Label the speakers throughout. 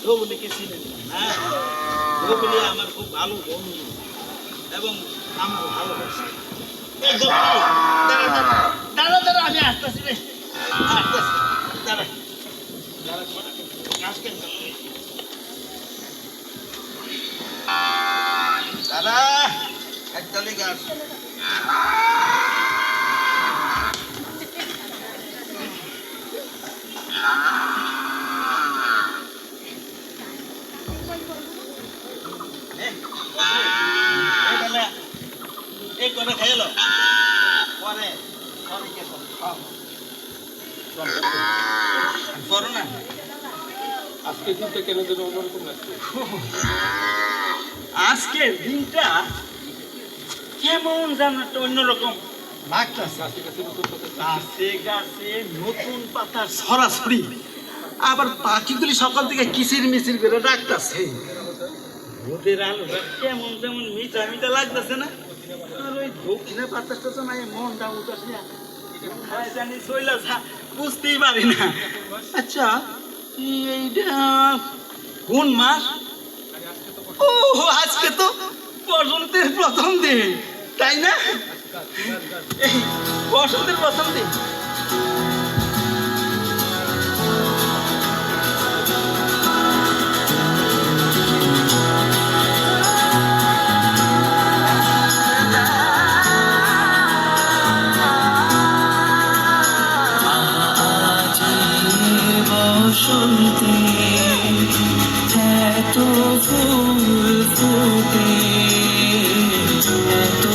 Speaker 1: ধবুলিকে চিনে না, ধবুলি আমার খুব ভালো বন্ধু এবং আমার ভালোবাসে। দাঁড়া দাঁড়া, আমি আসতেছি রে, আসতেছি, দাঁড়া দাঁড়া, গাছ কেন দাঁড়া, একদলই গাছ। এই করে খাইলো পরে করো না।
Speaker 2: আজকে দিনটা কেন যেন অন্যরকম লাগছে।
Speaker 1: আজকের দিনটা কেমন যেন একটা অন্যরকম লাগতেছে। গাছে গাছে নতুন পাতা ছড়াছড়ি, আবার পাখিগুলি সকাল থেকে কিচির মিচির করে ডাকতেছে। রোদের আলোটা কেমন যেমন মিঠা মিঠা লাগতেছে না? আর ওই দক্ষিণে বাতাসটা তো নাই, মনটা উদাস না, জানি চইলা যা বুঝতেই পারি না। আচ্ছা এইটা কোন মাস? ও আজকে তো বসন্তের প্রথম দিন, তাই না? এই বসন্তের প্রথম দিন।
Speaker 3: বসন্তে এত ফুল ফুটে, এত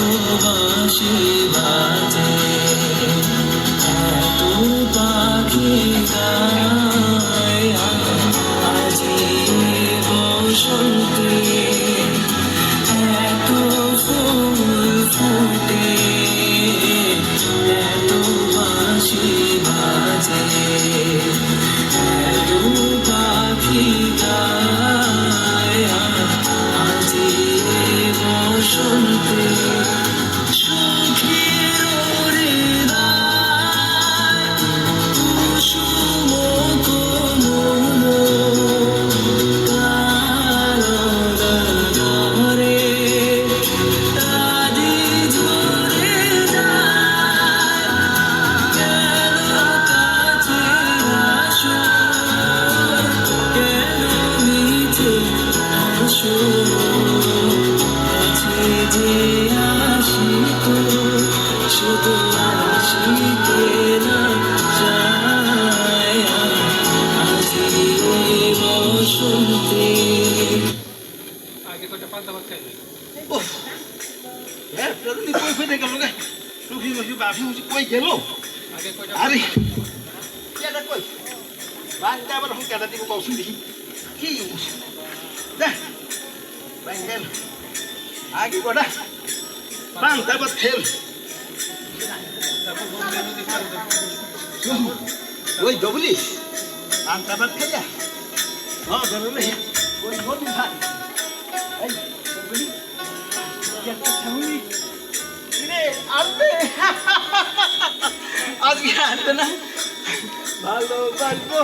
Speaker 3: বাঁশি বাজে, এত পাখি গায়। আজি বসন্তে এত ফুল ফুটে, এত বাঁশি বাজে, এত পাখি গায়। আজি বসন্তে সুখের হৃদয় কুসুম কোমল কাননে আদি ঝরে যায়। কেন কাছে আসো, কেন মিছে হাসো, কাছে যে আশিক শুধু আশিকে না যায়। আজি বসন্তে
Speaker 2: আগে কয়টা পান্তা ভাত খাইলে?
Speaker 1: কই ফেটে গেল গে, টুপি মুখি বাফি মুখি কই গেল?
Speaker 2: আগে কয়টা
Speaker 1: আরে কেডা কই বাঙ্গা আবার হুঁ কেডা দিব কৌশল দেখি কি দেখ বাঙ্গেল আগে কটা বাঙ্গা বাদ ফেল ওই ডবলি বাঙ্গা বাদ খাইয়া বেরোলে ওই নদী ভাই এই ডবলি একটা ছাউনি রে আনবে আজকে আনবে না, ভালো পারবো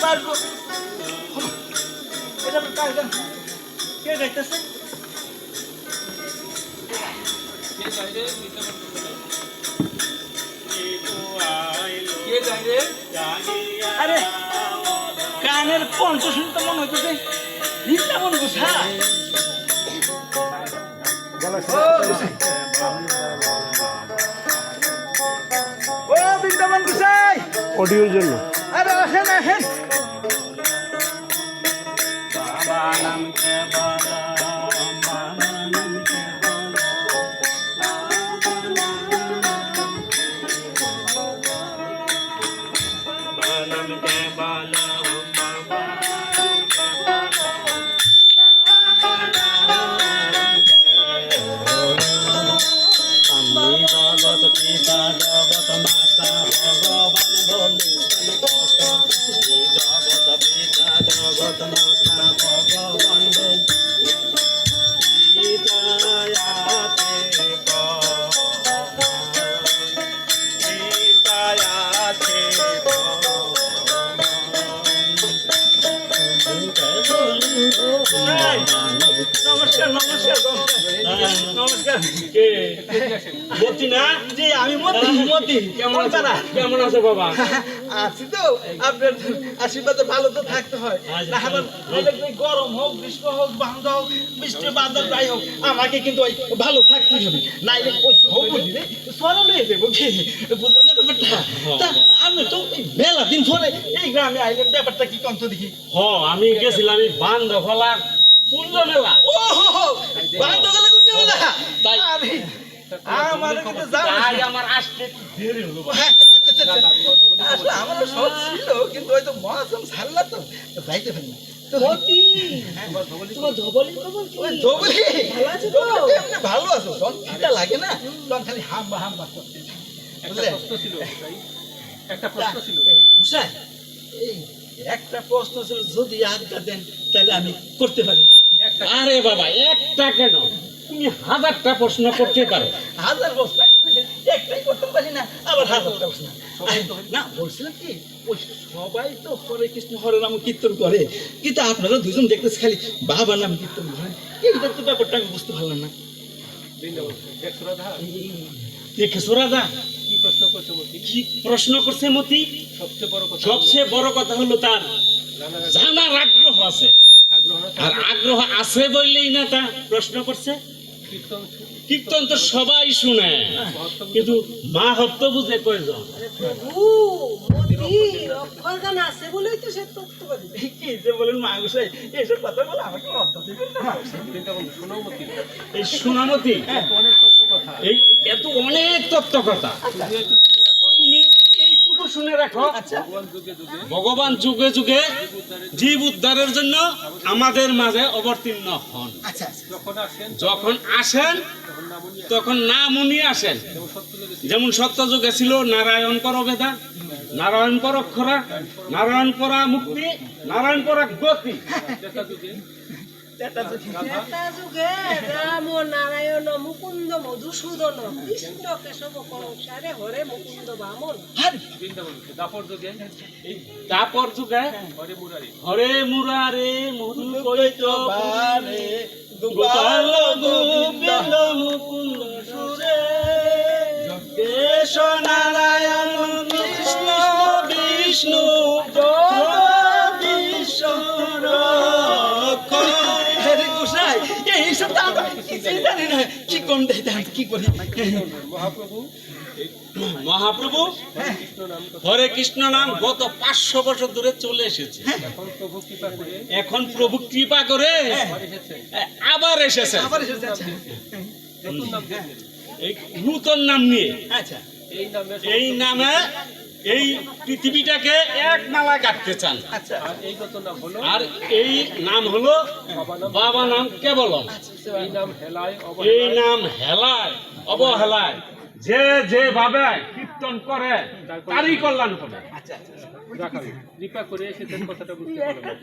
Speaker 1: পারবো। এটা কে দেখতেছে?
Speaker 2: কে যাই রে?
Speaker 1: আরে কানের কণ্ঠ শুনতে মনে হচ্ছে নিচটা মনে করছে। ও বৃন্দাবন গুসাই,
Speaker 4: অডিওর জন্য
Speaker 1: আরে আসেন আসেন।
Speaker 3: জগৎ পিতা জগৎ মাতা ভগবান বলে জগৎ পিতা জগৎ মাতা ভগবান বলে
Speaker 1: নমস্কার নমস্কার নমস্কার
Speaker 3: কে
Speaker 1: মতি না জি আমি মতি মতি
Speaker 3: কেমন আছো কেমন আছো বাবা
Speaker 1: আছি তো আপনার আশীর্বাদে ভালো তো থাকতে হয় না আবার অনেক গরম হোক গ্রীষ্ম হোক বান্ধ হোক বৃষ্টি বাদল যাই হোক আমাকে কিন্তু ওই ভালো থাকতে হবে নাইলে হোক বুঝলি সরল হয়ে যাবো কি বুঝলেন না ব্যাপারটা তা আমি তো এই মেলা দিন পরে এই গ্রামে আইলেন ব্যাপারটা কি কন্ত দেখি
Speaker 3: হ আমি গেছিলাম এই বান্ধফলা পূর্ণ মেলা
Speaker 1: ও বান্ধ গেলে কোন মেলা
Speaker 3: তাই
Speaker 1: আরে আমার কিন্তু যাও
Speaker 3: তাই আমার আসতে একটু দেরি হলো
Speaker 1: আসলে আমার সব ছিল কিন্তু হয়তো মহাসম ছাড়লা তো যাইতে পারি না
Speaker 4: মতি তোমার ধবলি খবর কি
Speaker 1: ওই ধবলি
Speaker 4: ভালো আছো তো?
Speaker 1: ধবলি এমনি ভালো আছো যখন খিদা লাগে না তখন খালি হাম্বা হাম্বা করতে
Speaker 2: একটা প্রশ্ন ছিল ভাই, একটা প্রশ্ন ছিল
Speaker 1: ঘুষায় এই একটা প্রশ্ন ছিল যদি আজ্ঞা দেন তাহলে আমি করতে পারি
Speaker 3: আরে বাবা একটা কেন তুমি হাজারটা প্রশ্ন করতে পারো
Speaker 1: হাজার প্রশ্ন একটাই করতে পারি না আবার হাজারটা প্রশ্ন না বলছিলাম কি ওই সবাই তো হরে কৃষ্ণ হরে রাম কীর্তন করে কিন্তু আপনারা দুজন দেখতেছে খালি বাবা নাম কীর্তন করেন এইটার তো ব্যাপারটা আমি বুঝতে পারলাম না
Speaker 2: বৃন্দাবন দেখছো রাধা
Speaker 3: দেখেছো রাজা
Speaker 2: কি প্রশ্ন করছো মতি?
Speaker 3: কি প্রশ্ন করছে মতি
Speaker 2: সবচেয়ে বড় কথা
Speaker 3: সবচেয়ে বড় কথা হলো তার
Speaker 2: জানার
Speaker 3: জানার আগ্রহ আছে
Speaker 2: আগ্রহ না
Speaker 3: আর আগ্রহ আছে বললেই না তা প্রশ্ন করছে
Speaker 2: কীর্তন
Speaker 3: কীর্তন তো সবাই শুনে কিন্তু মা হত্য বুঝে কয়জন
Speaker 4: প্রভু মতি অক্ষর গান আছে বলেই তো সে তত্ত্ব পারি
Speaker 1: কি যে বলেন মা গোসাই এইসব কথা বলে আমাকে অর্থ দিবেন না
Speaker 2: বৃন্দাবন শোনো মতি,
Speaker 3: এই সোনামতি
Speaker 2: অনেক তত্ত্ব কথা
Speaker 3: এই এত অনেক তত্ত্ব কথা
Speaker 2: তুমি একটু শুনে রাখো।
Speaker 3: তুমি এইটুকু শুনে রাখো
Speaker 1: আচ্ছা
Speaker 2: ভগবান যুগে যুগে
Speaker 3: ভগবান যুগে যুগে জীব উদ্ধারের জন্য আমাদের মাঝে অবতীর্ণ হন
Speaker 1: আচ্ছা আচ্ছা
Speaker 2: যখন আসেন
Speaker 3: যখন আসেন
Speaker 2: তখন নামনি
Speaker 3: তখন নাম উনি আসেন
Speaker 2: যেমন সত্য যুগে
Speaker 3: যেমন সত্য যুগে ছিল নারায়ণ পর বেদা নারায়ণ পর অক্ষরা নারায়ণ পরা মুক্তি নারায়ণ পরা গতি
Speaker 2: দেখা যুগে
Speaker 1: এটা তো ঠিক।
Speaker 4: ত্রেতা যুগে রাম নারায়ণ মুকুন্দ মধুসূদন কৃষ্ণ কেশব কংসারে হরে মুকুন্দ বামন
Speaker 1: আরে
Speaker 2: বৃন্দাবন দাপর যুগে
Speaker 3: এই তাপর যুগে
Speaker 2: হরে মুরারি
Speaker 3: হরে মুরারে মধু কৈত
Speaker 1: বারে
Speaker 3: গোপাল গোবিন্দ মুকুন্দ সুরে কেশ নারায়ণ কৃষ্ণ বিষ্ণু
Speaker 1: আরে গোসাই এইসব তো আমরা কিছুই জানি না কি কোন দেয় কি করি
Speaker 2: মহাপ্রভু
Speaker 3: মহাপ্রভু
Speaker 2: কৃষ্ণ নাম কথা
Speaker 3: হরে কৃষ্ণ নাম গত 500 বছর ধরে চলে এসেছে
Speaker 2: এখন প্রভু কৃপা করে
Speaker 3: এখন প্রভু কৃপা করে
Speaker 2: আবার এসেছেন
Speaker 3: আবার এসেছে
Speaker 1: আবার এসেছে আচ্ছা
Speaker 2: নতুন নাম দিয়েছেন
Speaker 3: এই নূতন নাম নিয়ে
Speaker 1: আচ্ছা
Speaker 2: এই নামে
Speaker 3: এই নামে এই পৃথিবীটাকে এক মালা কাটতে চান
Speaker 1: আচ্ছা
Speaker 2: আর এই নতুন নাম হলো
Speaker 3: আর এই নাম হলো বাবা নাম কেবলম
Speaker 2: এই নাম হেলায়
Speaker 3: এই নাম হেলায় অবহেলায় যে যেভাবে কীর্তন করে তারই কল্যাণ হবে
Speaker 1: আচ্ছা
Speaker 2: রাখাল কৃপা করে এসেছেন কথাটা বুঝতে পারলাম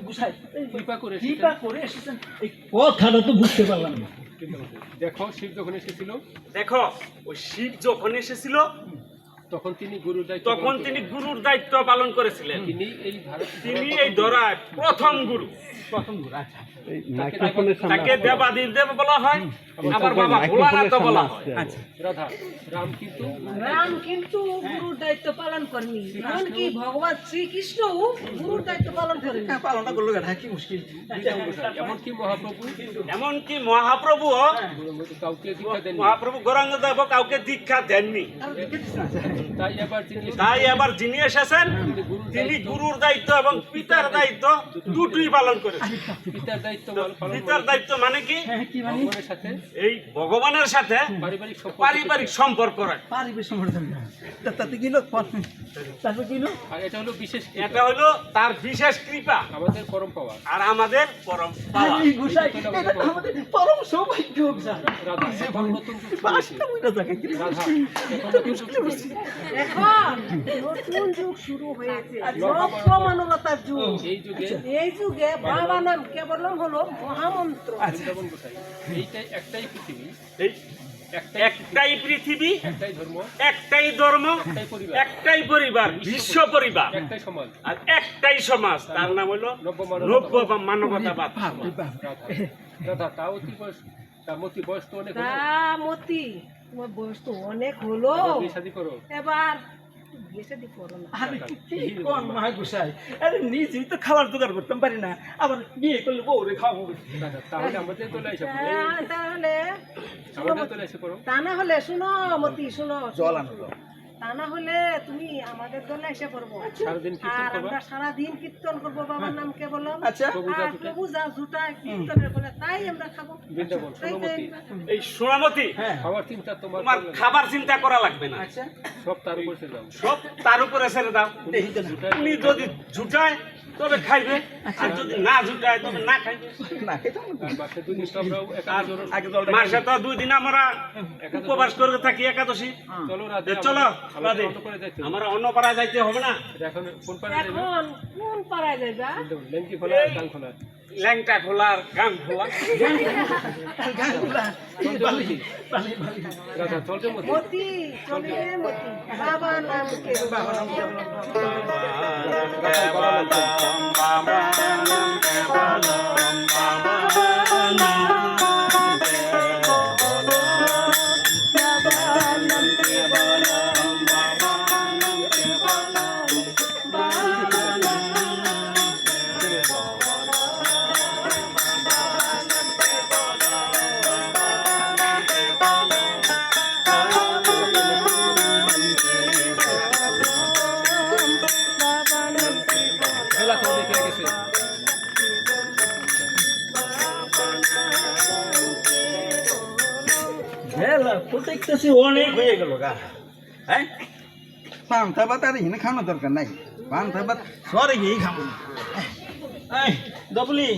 Speaker 1: গোসাই
Speaker 2: কৃপা করে
Speaker 1: কৃপা করে এসেছেন এই কথাটা তো বুঝতে পারলাম না
Speaker 2: দেখো শিব যখন এসেছিল
Speaker 3: দেখো ওই শিব যখন এসেছিল
Speaker 2: তখন তিনি গুরুর দায়িত্ব
Speaker 3: তখন
Speaker 2: পালন
Speaker 3: তিনি
Speaker 2: করেন।
Speaker 3: গুরুর দায়িত্ব পালন করেছিলেন
Speaker 2: তিনি এই ভারত
Speaker 3: তিনি এই ধরায় প্রথম গুরু
Speaker 1: প্রথম গুরু আচ্ছা
Speaker 3: তাকে দেবাদিদেব বলা হয় আবার বাবা ভোলানাথ বলা হয়
Speaker 1: আচ্ছা
Speaker 2: রাধা রাম কিন্তু
Speaker 4: রাম কিন্তু গুরুর দায়িত্ব পালন করেনি এমনকি ভগবান শ্রীকৃষ্ণ গুরুর দায়িত্ব পালন করেনি
Speaker 1: পালনটা করলো কেন কি মুশকিল
Speaker 2: এমনকি মহাপ্রভু
Speaker 3: এমনকি মহাপ্রভু
Speaker 2: কাউকে দীক্ষা দেন
Speaker 3: মহাপ্রভু গৌরাঙ্গ দেব কাউকে দীক্ষা দেননি
Speaker 2: তাই এবার তিনি
Speaker 3: তাই এবার যিনি এসেছেন তিনি গুরুর দায়িত্ব এবং পিতার দায়িত্ব দুটোই পালন করেছেন
Speaker 2: পিতার দায়িত্ব পালন
Speaker 3: পিতার দায়িত্ব মানে কি
Speaker 2: ভগবানের সাথে
Speaker 3: এই ভগবানের সাথে
Speaker 2: পারিবারিক সম্পর্ক
Speaker 3: পারিবারিক সম্পর্ক রাখে
Speaker 1: পারিবেশ সমর্থন তাতে কি লোক তারপর কি লোক
Speaker 2: আর এটা হলো বিশেষ কৃপা,
Speaker 3: এটা হলো তার বিশেষ কৃপা
Speaker 2: আমাদের পরম পাওয়া
Speaker 3: আর আমাদের পরম পাওয়া।
Speaker 1: এই গোসাই এটা তো আমাদের পরম সৌভাগ্য গোসাই
Speaker 2: রাধা এখন নতুন যুগ শুরু হয়েছে।
Speaker 1: বাসটা বুঝা থাকে কি
Speaker 2: রাধা এখন নতুন যুগ শুরু হয়েছে।
Speaker 4: এখন নতুন যুগ শুরু হয়েছে লক্ষ মানবতার যুগ
Speaker 2: এই যুগে
Speaker 4: এই যুগে বাবা নাম কেবলম হলো মহামন্ত্র
Speaker 2: বৃন্দাবন গোসাই এইটাই একটাই পৃথিবী
Speaker 3: এই একটাই পৃথিবী,
Speaker 2: একটাই ধর্ম,
Speaker 3: একটাই ধর্ম,
Speaker 2: একটাই পরিবার,
Speaker 3: একটাই পরিবার, বিশ্ব পরিবার,
Speaker 2: একটাই সমাজ,
Speaker 3: আর একটাই সমাজ। তার নাম হলো নব্য মানবতাবাদ।
Speaker 2: দাদা তা অতি বয়স, তা মতি বয়স তো অনেক হলো।
Speaker 4: মতি তোমার বয়স তো অনেক হলো,
Speaker 2: বিয়ে শাদী করো।
Speaker 4: এবার বিয়ে শাদী করো না।
Speaker 1: আরে কি কোন মহাগুসাই, আরে নিজেই তো খাবার জোগাড় করতে পারি না, আবার বিয়ে করলে বউরে খাওয়াবো।
Speaker 2: দাদা তাহলে আমাদের তোলে এসে পড়ো,
Speaker 4: তাহলে
Speaker 2: আমাদের তোলে এসে পড়ো।
Speaker 4: তা না হলে শুনো মতি, শুনো
Speaker 1: জল আনো।
Speaker 4: তা না হলে তুমি আমাদের দলে এসে পড়বো,
Speaker 2: সারাদিন কীর্তন
Speaker 4: আর
Speaker 2: করবা।
Speaker 4: আমরা সারাদিন কীর্তন করবো বাবার নাম কে বলো।
Speaker 1: আচ্ছা
Speaker 4: আর প্রভু যা জুটায় কীর্তনের বলে তাই আমরা খাবো।
Speaker 2: বৃন্দাবন
Speaker 4: তাই
Speaker 2: সোনামতি,
Speaker 3: এই সোনামতি,
Speaker 1: হ্যাঁ
Speaker 2: খাওয়ার চিন্তা তোমার
Speaker 3: তোমার
Speaker 2: করলে না।
Speaker 3: খাবার চিন্তা করা লাগবে না,
Speaker 1: আচ্ছা
Speaker 2: সব তার উপর ছেড়ে দাও।
Speaker 3: সব তার উপরে ছেড়ে দাও।
Speaker 1: দেখি তো না।
Speaker 3: উনি যদি জুটায় তবে খাইবে, আর যদি না জুটায় তবে না খাইবে।
Speaker 1: না খেতে হবে না।
Speaker 2: আর মাসে 2 দিন তো আমরাও একাদশ ধরো।
Speaker 1: আগে জলটা
Speaker 3: মাসে তো 2 দিন আমরা উপবাস করে থাকি, একাদশী।
Speaker 2: চলো রাধে,
Speaker 3: চলো
Speaker 2: আমাদের
Speaker 3: রাধে,
Speaker 2: অন্য করে যাইতে হবে।
Speaker 3: আমরা অন্য পাড়ায় যাইতে হবে না।
Speaker 2: এখন কোন পারে যাবে?
Speaker 4: এখন কোন পাড়ায় যাইবা?
Speaker 2: লেঙ্কি খোলা, গান খোলা।
Speaker 3: ল্যাংটা খোলা আর গান খোলা।
Speaker 1: গানগুলা, এই বালি, বালি, বালি।
Speaker 2: দাদা চল যে মতি।
Speaker 4: মতি চলে মতি, বাবা নাম কে
Speaker 1: বাবা নাম কে বলো?
Speaker 2: খেলা তো দেখে গেছে।
Speaker 1: হেলা, তো দেখতেছি অনেক হয়ে গেল গা। হ্যাঁ পান্তা ভাত আর এখানে খাওয়ানোর দরকার নাই, পান্তা ভাত সরে গিয়েই খাবো। এই ডবলি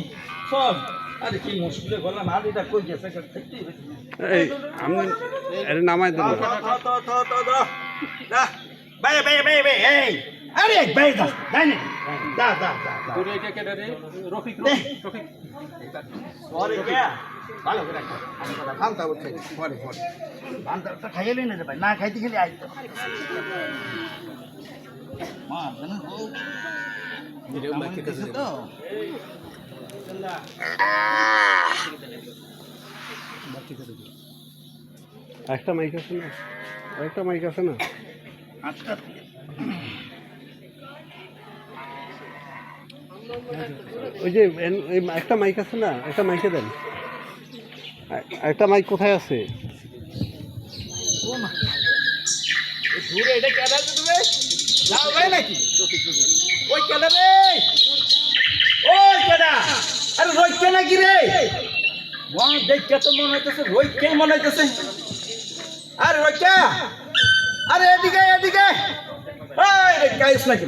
Speaker 1: সব, আরে কি মুশকিলে করলাম, আর এটা কই গেছে
Speaker 3: এই আমি এর নামাই দেব।
Speaker 1: বাই বাই বাই বাই, এই আরে বাই দা দাই না, দা দা দা
Speaker 2: দূরে এটা কেটে রে, রফিক
Speaker 1: নে।
Speaker 2: রফিক।
Speaker 1: সরে গিয়া ভালো করে রাখো, আমি কথা পান্তা ভাত খাই পরে পরে, পান্তা খাইলে না রে ভাই, না খাইতে খেলে আইতো মা জানো তো
Speaker 3: একটা মাইক আছে না, একটা মাইক আছে না।
Speaker 1: আচ্ছা
Speaker 3: ওই যে একটা মাইক আছে না, একটা মাইকে দেন। একটা মাইক কোথায় আছে?
Speaker 1: ঘুরে এটা কেডা দিবে যাও ভাই নাকি ওই কেডা রে, ওই কেডা, আরে রইকে নাকি রে, মন দেখে তো মনে হইতেছে রইকে মনে হইতেছে, আরে রইকা, আরে এদিকে এদিকে, এই রে কাইস নাকি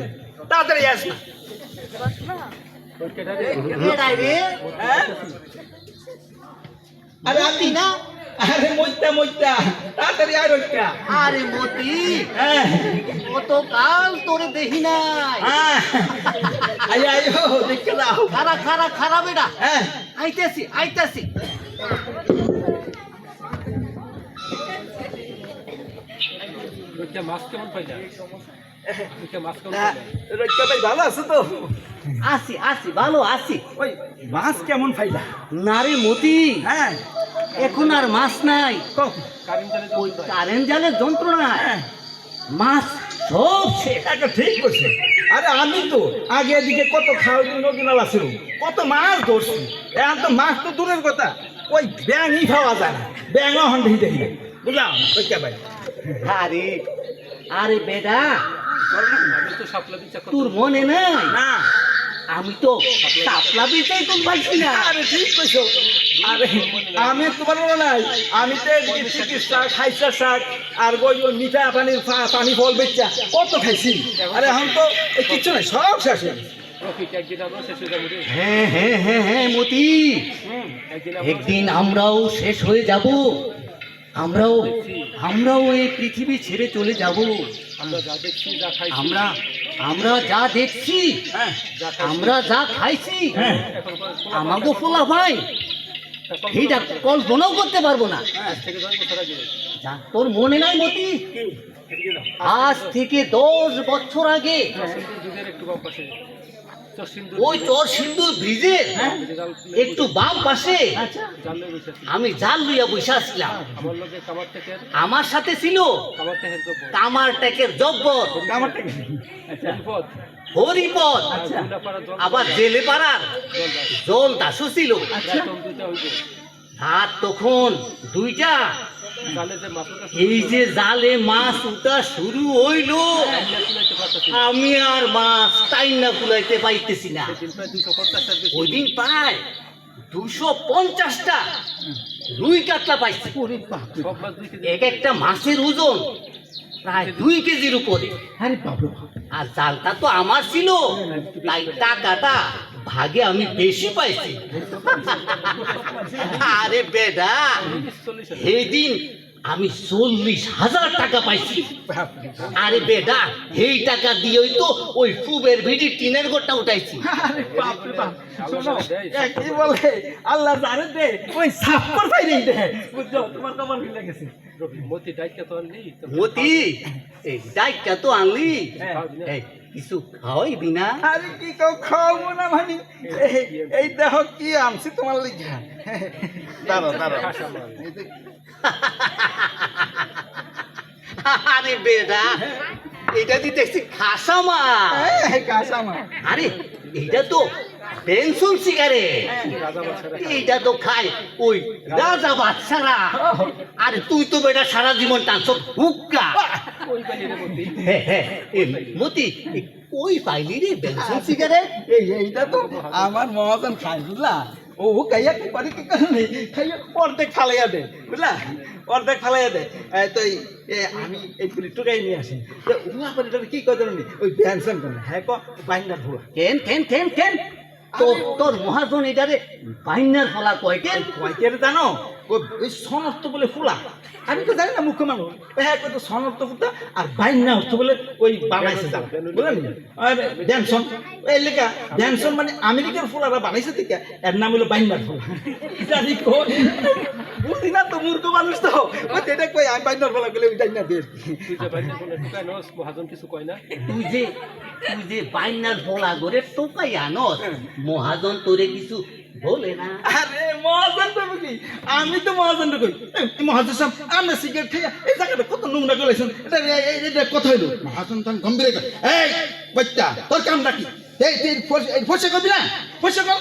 Speaker 1: তাড়াতাড়ি আস না।
Speaker 2: ওই কেটে রে।
Speaker 1: হ্যাঁ? আরে আপনি না, আরে মইতা মইতা তাড়াতাড়ি আয় রইকা।
Speaker 5: আরে মতি,
Speaker 1: হ্যাঁ
Speaker 5: গতকাল তোরে দেখি নাই।
Speaker 1: হ্যাঁ আয় আয়ো দেখে যাও।
Speaker 5: খারা খারা খারা বেটা,
Speaker 1: হ্যাঁ
Speaker 5: আইতাছি আইতাছি।
Speaker 2: রইকা মাছ কেমন পাইলা? রইকা মাছ কেমন পাইলা?
Speaker 1: রইকা ভাই ভালো আছে তো?
Speaker 5: আসি আসি ভালো আসি।
Speaker 1: ওই মাছ কেমন ফাইলা?
Speaker 5: নারে মতি,
Speaker 1: হ্যাঁ
Speaker 5: এখন আর মাছ নাই,
Speaker 2: কারেন্ট জালে
Speaker 5: ওই কারেন্ট জালের যন্ত্রণা,
Speaker 1: হ্যাঁ
Speaker 5: মাছ সব শেষ।
Speaker 1: একটা ঠিক বলছে। আরে আমি তো আগে এদিকে কত খাওয়া নদী নালা ছিল, কত মাছ ধরছি, এখন তো মাছ তো দূরের কথা, ওই ব্যাঙই খাওয়া যায় না, ব্যাঙও হন্ডি দেখি না, বুঝলাম রইকা ভাই।
Speaker 5: আরে আরে বেটা,
Speaker 2: আমি তো সাপলা বিচার করতে।
Speaker 5: তোর মনে নাই
Speaker 1: না
Speaker 5: আমি তো সাপলা বেচাই কোন পাইছি না।
Speaker 1: আরে ঠিক কইছো, আরে আমি তোমার মনে নাই, আমি তো এদিকে চিকিৎসা খাইছা শাক আর ওই ওই মিঠা পানির পানি ফল বেচা কত খাইছি, আরে এখন তো এই কিচ্ছু নাই, সব শেষ হয়ে গেছে।
Speaker 2: রফিক একদিন আমরা শেষ হয়ে যাবো রে।
Speaker 5: হ্যাঁ হ্যাঁ হ্যাঁ হ্যাঁ মতি,
Speaker 2: একদিন আমরা
Speaker 5: একদিন আমরাও শেষ হয়ে যাব, আমরাও এই পৃথিবী ছেড়ে চলে যাব।
Speaker 2: আমরা যা দেখছি যা খাইছি,
Speaker 5: আমরা যা দেখছি,
Speaker 1: হ্যাঁ
Speaker 2: যা খাইছি,
Speaker 5: আমরা যা খাইছি,
Speaker 1: হ্যাঁ
Speaker 2: এখন
Speaker 5: আমাগো ফোলা ভাই এইটা কল্পনাও করতে পারবো না।
Speaker 2: আজ থেকে 10 বছর আগে
Speaker 5: যা, তোর মনে নাই মতি? আজ থেকে 10 বছর আগে
Speaker 2: চরসিন্দুর যুগের একটু বাম পাশে চরসিন্দুর
Speaker 5: ওই চর সিন্ধুর ব্রিজের একটু বাম পাশে
Speaker 2: জানলে বসে
Speaker 5: আমি জাল লইয়া বসে আসলাম।
Speaker 2: আমার লোকে কামার থেকে
Speaker 5: আমার সাথে ছিল
Speaker 2: কামার থেকে
Speaker 5: কামার টেকের জব্বর,
Speaker 2: বিপদ
Speaker 5: হরিপদ, আবার জেলে পাড়ার জল দাসও ছিল।
Speaker 2: দুইটা হইতো
Speaker 5: আর তখন দুইটা
Speaker 2: জালে যে মাছ ওঠা
Speaker 5: এই যে জালে মাছ উঠা শুরু হইলো,
Speaker 2: তুলাইতে পারতেছি
Speaker 5: আমি আর মাছ টাইনা কুলাইতে পাইতেছি না।
Speaker 2: দিন প্রায় 250টার বেশি
Speaker 5: ওই দিন প্রায় 250টা রুই কাতলা পাইছি।
Speaker 2: সব মাছ 2 কেজি
Speaker 5: এক একটা মাছের ওজন প্রায় 2 কেজির উপরে। আর জালটা তো আমার ছিল, তাই টাকাটা ভাগে আমি বেশি পাইছি। আরে বেডা,
Speaker 2: 40
Speaker 5: এই দিন আমি 40,000 টাকা পাইছি। আরে বেডা, এই টাকা দিয়েই তো ওই ফুবের ভিডি টিনের ঘরটা উঠাইছি।
Speaker 1: আরে বাপ রে বাপ, শোনো,
Speaker 2: দেয়,
Speaker 1: কি বলে আল্লাহ জানে দে, ওই সাপ্পর পাইনি দে, বুঝছো, তোমার কপাল কি লেগেছে?
Speaker 2: মতি ডাইকা তো আনলি তো
Speaker 5: মতি, এই ডাইকা তো আনলি,
Speaker 2: খাওয়াবি না?
Speaker 5: এই কিছু খাওয়াইবি না?
Speaker 1: আরে কি কেউ খাওয়াবো না মানে, এই দেখো কি আনছি তোমার লিখা। দাঁড়াও দাঁড়াও,
Speaker 2: খাসা মাছ।
Speaker 1: এই যে
Speaker 5: আরে বেডা, এটা দি দেখছি খাসা মাছ।
Speaker 1: কাঁচা মাছ।
Speaker 5: আরে এইটা তো পেনশন সিগারেট,
Speaker 2: রাজা মাছেরা
Speaker 5: এইটা তো খায় ওই রাজা বাচ্চারা। আরে তুই তো বেটা সারা জীবন টানছ হুক্কা।
Speaker 2: ওই পানি রে মতি
Speaker 5: মতি, ওই পাইলি রে পেনশন সিগারেট?
Speaker 1: এইটা তো আমার মহাজন খায়, বুঝলা? ও কাইয়া কি পারি কি কারণে খাইয়া অর্ধেক ফালাইয়া দে, বুঝলা? অর্ধেক ফালাইয়া দে। তো আমি এই পুরি টুকাই নিয়ে আসি। তো ও আবার এটা কি করে জানি, ওই ব্যানসন করে, হ্যাঁ ক বাইন্ডার ভুয়া।
Speaker 5: কেন কেন কেন কেন তোর মহাজন এটারে বাইনার ফলা কয় কেন?
Speaker 1: কয়কের জানো, ওই সনর্থ বলে ফুলা, আমি তো জানি না মুখ্য মানুষ, হ্যাঁ কত সনর্থ ফুটা আর বাইন্না অর্থ বলে ওই বানাইছে জানো, বুঝলেন? আর ড্যানসন, এই লেখা ড্যানসন মানে আমেরিকার ফুলারা বানাইছে ঠিক, এর নাম হলো বাইন্নার ফুলা। জানি কই বুঝি না তো, মূর্খ মানুষ তো, ওই এটা কই আমি বাইন্নার ফুলা গেলে ওই ডাইনা দিয়ে।
Speaker 2: তুই যে বাইরে কোন টুকাই নস মহাজন কিছু কয় না
Speaker 5: তুই যে বাইনার ফলা করে টোকাই আনস, মহাজন তোরে কিছু বলে না?
Speaker 1: আরে মহাজন তো কি, আমি তো মহাজন কই, মহাজন সাহেব আমরা সিগারেট খাইয়া এই জায়গাটা কত নোংরা করেছেন, এটা কথা হইলো। মহাজন তখন গম্ভীর কর, এই বাচ্চা তোর কামটা কি, এই ফসে করবি না, ফসে কর।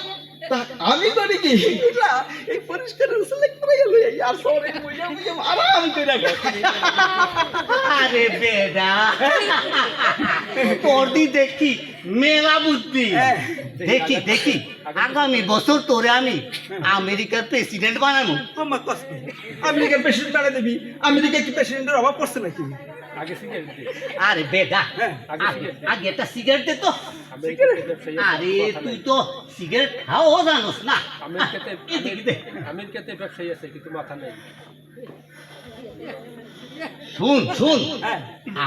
Speaker 1: তা আমি করি কি, বুঝলা? এই পরিষ্কার উসলে করে গেল আর সরে বইয়া বইয়া আরাম করে রাখে।
Speaker 5: আরে বেডা, তোর দি দেখি মেলা বুদ্ধি। দেখি দেখি আগামী বছর তোরে আমি আমেরিকার প্রেসিডেন্ট বানানো।
Speaker 1: তোমার কষ্ট, আমেরিকার প্রেসিডেন্ট বানিয়ে দিবি, আমেরিকা কি প্রেসিডেন্টের অভাব পড়ছে নাকি?
Speaker 2: আগে সিগারেট দে
Speaker 5: আরে বেডা,
Speaker 2: আগে
Speaker 5: আগে একটা সিগারেট দে তো।
Speaker 2: আমেরিকাতে ব্যবসায়ী
Speaker 5: আরে তুই তো সিগারেট খাওয়াও জানোস না।
Speaker 2: আমেরিকাতে
Speaker 5: এদিকে দে।
Speaker 2: আমেরিকাতে ব্যবসায়ী আছে কিন্তু মাথা নেই
Speaker 5: শুন শুন,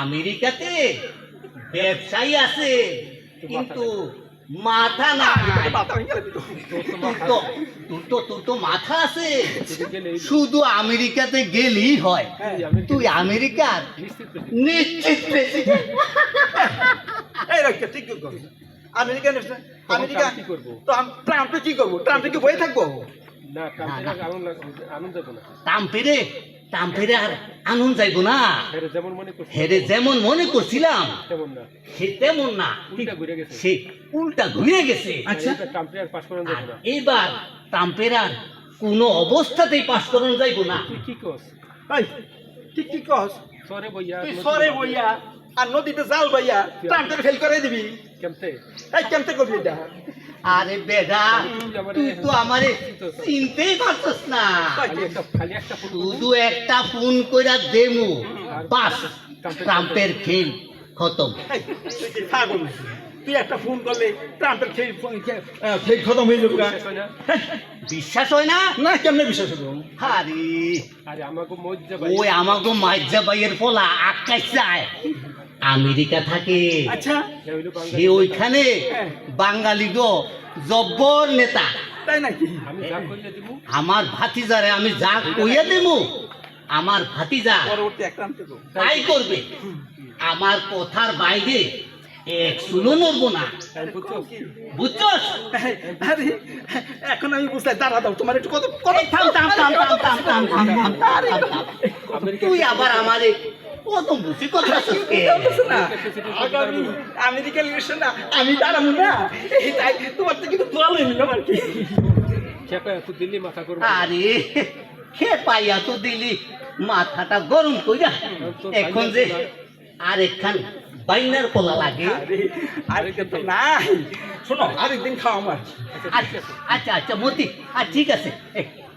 Speaker 5: আমেরিকাতে ব্যবসায়ী আছে কিন্তু মাথা না। তোর তো মাথা আছে, শুধু আমেরিকাতে গেলেই হয়। তুই আমেরিকার
Speaker 2: নিশ্চিত
Speaker 5: নিশ্চিত প্রেসিডেন্ট।
Speaker 1: এই রাখতে ঠিক কর, আমেরিকা আমেরিকা
Speaker 2: কি করবো
Speaker 1: তো ট্রাম্পে কি করবো, ট্রাম্পে কি বয়ে থাকবো?
Speaker 2: না ট্রাম্পের আনন্দ যাবো না
Speaker 5: টাম্পেরে আর আনন্দ যাইবো না।
Speaker 2: হেরে যেমন মনে করছি
Speaker 5: হেরে যেমন মনে করছিলাম
Speaker 2: তেমন না
Speaker 5: সে তেমন না,
Speaker 2: উল্টা ঘুরে গেছে
Speaker 5: সে উল্টা ঘুরে গেছে।
Speaker 1: আচ্ছা
Speaker 2: ট্রাম্পের আর পাস করানো যাবে না
Speaker 5: এবার ট্রাম্পের আর কোনো অবস্থাতেই পাস করানো যাইবো না।
Speaker 2: তুই কি কস
Speaker 1: ভাই ঠিক কি কস,
Speaker 2: সরে বইয়া
Speaker 1: তুই সরে বইয়া আর নদীতে জাল বইয়া ট্রাম্পের ফেল করে দিবি,
Speaker 2: কেমতে
Speaker 1: এই কেমতে করবি এটা?
Speaker 5: আরে বেডা, তুই তো আমারে চিনতেই পারছস না।
Speaker 2: খালি একটা ফুল
Speaker 5: শুধু একটা ফোন কইরা দেমু, বাস ট্রাম্পের খেল খতম।
Speaker 1: এই, তুই কি পাগল নাকি? তুই একটা ফোন করলে ট্রাম্পের খেল খতম হয়ে যাবে।
Speaker 2: শেষ হয় না
Speaker 5: বিশ্বাস হয় না?
Speaker 1: না কেমনে বিশ্বাস করবো?
Speaker 5: আরে
Speaker 2: আরে আমাকে মজ্জা
Speaker 5: ওই আমাকে মাইজা বাইয়ের ফলা আকাশ যায়, আমেরিকা থাকে।
Speaker 1: আচ্ছা
Speaker 5: সে ওইখানে বাঙালি গো জব্বর নেতা।
Speaker 1: তাই নাকি?
Speaker 2: আমি যা কইলে দিব
Speaker 5: আমার ভাতিজারে আমি যা কইয়া দেবো আমার ভাতিজা
Speaker 1: পরবর্তী একটা আনতে গো।
Speaker 5: তাই করবে। আমার কথার বাইরে এক চুলো নড়বো না,
Speaker 2: তাই বুঝছো
Speaker 5: বুঝছস?
Speaker 1: আরে এখন আমি বুঝতে দাঁড়া দাও তোমার একটু কত
Speaker 5: এই থাম থাম থাম থাম থাম থাম থাম থাম থাম থাম। তুই আবার আমারে কত বুঝি কথা
Speaker 1: না আগামী আমেরিকা ইলেকশন না আমি দাঁড়াবো না এই তাই তোমার থেকে কিন্তু দোয়া লই নিলাম আর কি।
Speaker 2: খেপা তুই দিল্লি মাথা করবো
Speaker 5: আরে খে পাইয়া তো দিলি মাথাটা গরম কইরা এখন যে আরেকখান বাইনার পোলা লাগে।
Speaker 1: আরেকদিন তো নাই, শোনো আরেকদিন খাও আমার।
Speaker 5: আচ্ছা আচ্ছা আচ্ছা মতি, আর ঠিক আছে